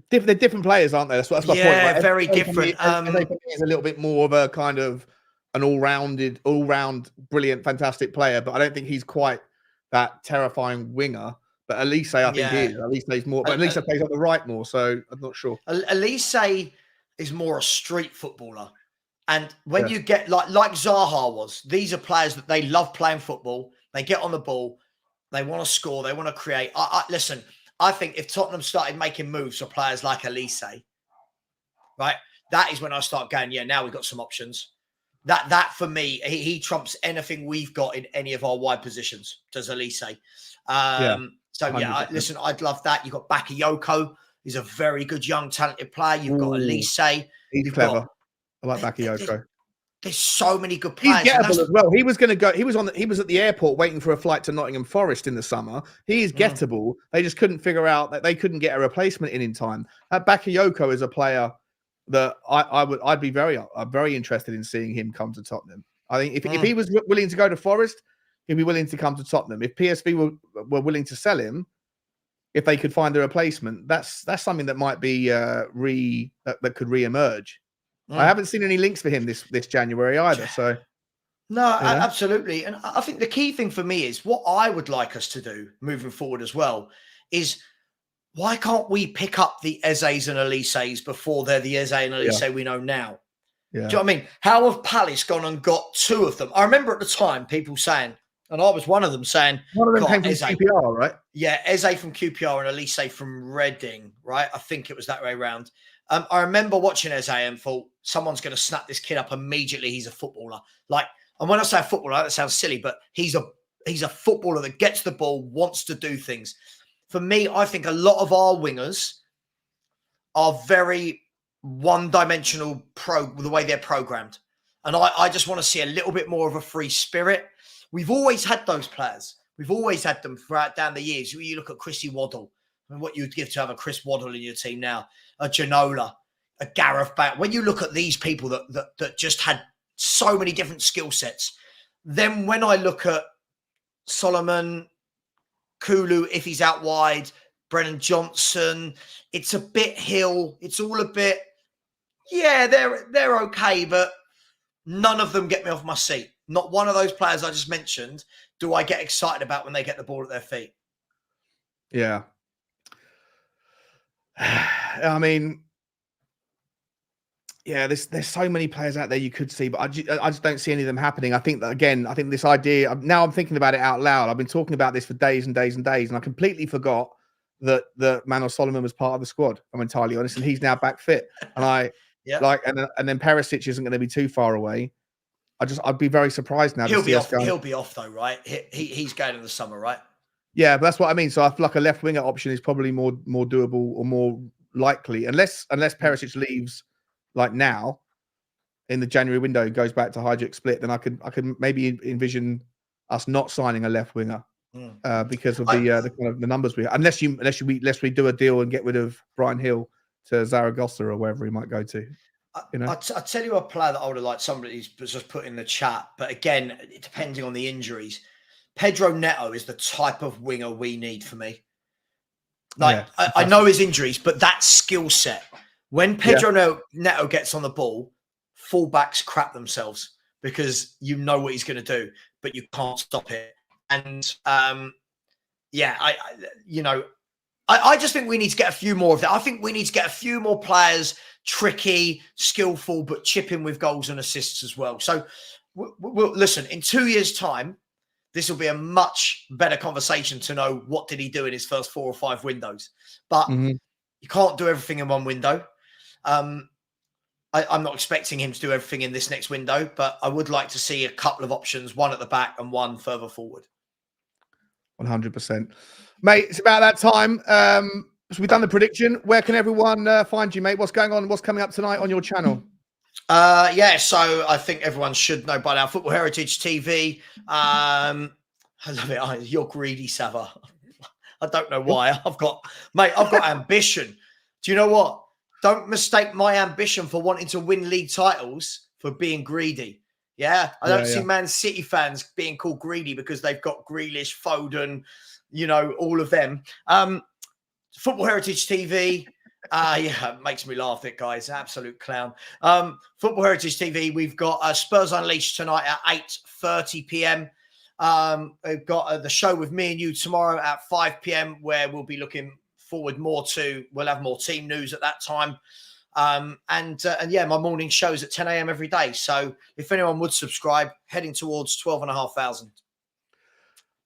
They're different players, aren't they? That's my point. Yeah, right? Very different. He's a little bit more of a kind of an all-round, brilliant, fantastic player, but I don't think he's quite that terrifying winger. But Elise, I think he is. Elise plays more, but Elise plays on the right more, so I'm not sure. Elise is more a street footballer. And when you get like Zaha was, these are players that they love playing football. They get on the ball. They want to score. They want to create. Listen, I think if Tottenham started making moves for players like Elise, right? That is when I start going, yeah, now we've got some options. That for me, he trumps anything we've got in any of our wide positions, does Elise. Yeah, So, yeah, 100%. listen, I'd love that. You've got Bakayoko. He's a very good young, talented player. You've got Ooh, Elise. he's You've clever. got I like Bakayoko. there's so many good He's players. And gettable as well. He was going to go. He was at the airport waiting for a flight to Nottingham Forest in the summer. He is gettable. They just couldn't figure out that they couldn't get a replacement in time. Bakayoko is a player that I'd be very interested in seeing him come to Tottenham. I think if he was willing to go to Forest, he'd be willing to come to Tottenham. If PSV were willing to sell him, if they could find a replacement, that's something that might be that could re-emerge. I haven't seen any links for him this January either. So no, absolutely. And I think the key thing for me is what I would like us to do moving forward as well is why can't we pick up the Eze's and Elise's before they're the Eze and Elise we know now? Yeah. Do you know what I mean? How have Palace gone and got two of them? I remember at the time people saying, and I was one of them saying, one of them came from QPR, right? Yeah, Eze from QPR and Elise from Reading, right? I think it was that way around. I remember watching Eze and thought, someone's going to snap this kid up immediately. He's a footballer. And when I say a footballer, that sounds silly, but he's a footballer that gets the ball, wants to do things. For me, I think a lot of our wingers are very one-dimensional the way they're programmed. And I just want to see a little bit more of a free spirit. We've always had those players. We've always had them throughout down the years. You look at Chrissy Waddle. I mean, what you'd give to have a Chris Waddle in your team now, a Janola, a Gareth Bale. When you look at these people that just had so many different skill sets, then when I look at Solomon, Kulu, if he's out wide, Brennan Johnson, it's a bit Hill. It's all a bit, yeah, they're okay, but none of them get me off my seat. Not one of those players I just mentioned do I get excited about when they get the ball at their feet. Yeah. I mean, yeah, there's so many players out there you could see, but I just don't see any of them happening. I think that, again, this idea, now I'm thinking about it out loud. I've been talking about this for days and days and days, and I completely forgot that Manor Solomon was part of the squad, if I'm entirely honest, and he's now back fit. And and then Perisic isn't going to be too far away. I'd be very surprised now. He'll be off. He'll be off though, right? He's going in the summer, right? Yeah, but that's what I mean. So I feel like a left winger option is probably more doable or more likely, unless Perisic leaves like now in the January window, goes back to hijack split. Then I could maybe envision us not signing a left winger because of the kind of the numbers we have. Unless we do a deal and get rid of Brian Hill to Zaragoza or wherever he might go to. I'll tell you a player that I would have liked somebody's just put in the chat, but again, depending on the injuries, Pedro Neto is the type of winger we need for me. I know his injuries, but that skill set. When Pedro Neto gets on the ball, fullbacks crap themselves because you know what he's going to do, but you can't stop it. And I just think we need to get a few more of that. I think we need to get a few more players, tricky, skillful, but chipping with goals and assists as well. So, we'll listen, in 2 years' time, this will be a much better conversation to know what did he do in his first 4 or 5 windows. But you can't do everything in one window. I'm not expecting him to do everything in this next window, but I would like to see a couple of options, one at the back and one further forward. 100%. Mate, it's about that time. So we've done the prediction. Where can everyone find you, mate? What's going on? What's coming up tonight on your channel? So I think everyone should know by now. Football Heritage TV. I love it. You're greedy, Sava. I don't know why. I've got ambition. Do you know what? Don't mistake my ambition for wanting to win league titles for being greedy. Yeah, I don't see Man City fans being called greedy because they've got Grealish, Foden, all of them. Football Heritage TV. It makes me laugh, it guys. Absolute clown. Football Heritage TV. We've got Spurs Unleashed tonight at 8:30 p.m. We've got the show with me and you tomorrow at 5 p.m. where we'll be looking forward more to. We'll have more team news at that time. My morning shows at 10 a.m. every day. So if anyone would subscribe, heading towards 12,500.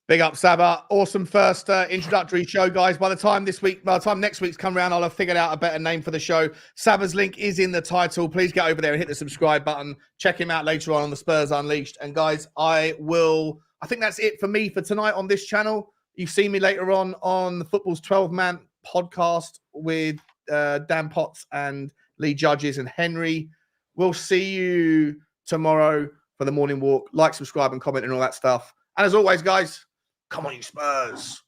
Big up, Saba. Awesome first introductory show, guys. By the time next week's come around, I'll have figured out a better name for the show. Saba's link is in the title. Please get over there and hit the subscribe button. Check him out later on the Spurs Unleashed. And guys, I think that's it for me for tonight on this channel. You see me later on the Football's 12-Man podcast with Dan Potts and Lee Judges and Henry. We'll see you tomorrow for the morning walk. Like, subscribe, and comment and all that stuff. And as always, guys, come on, you Spurs.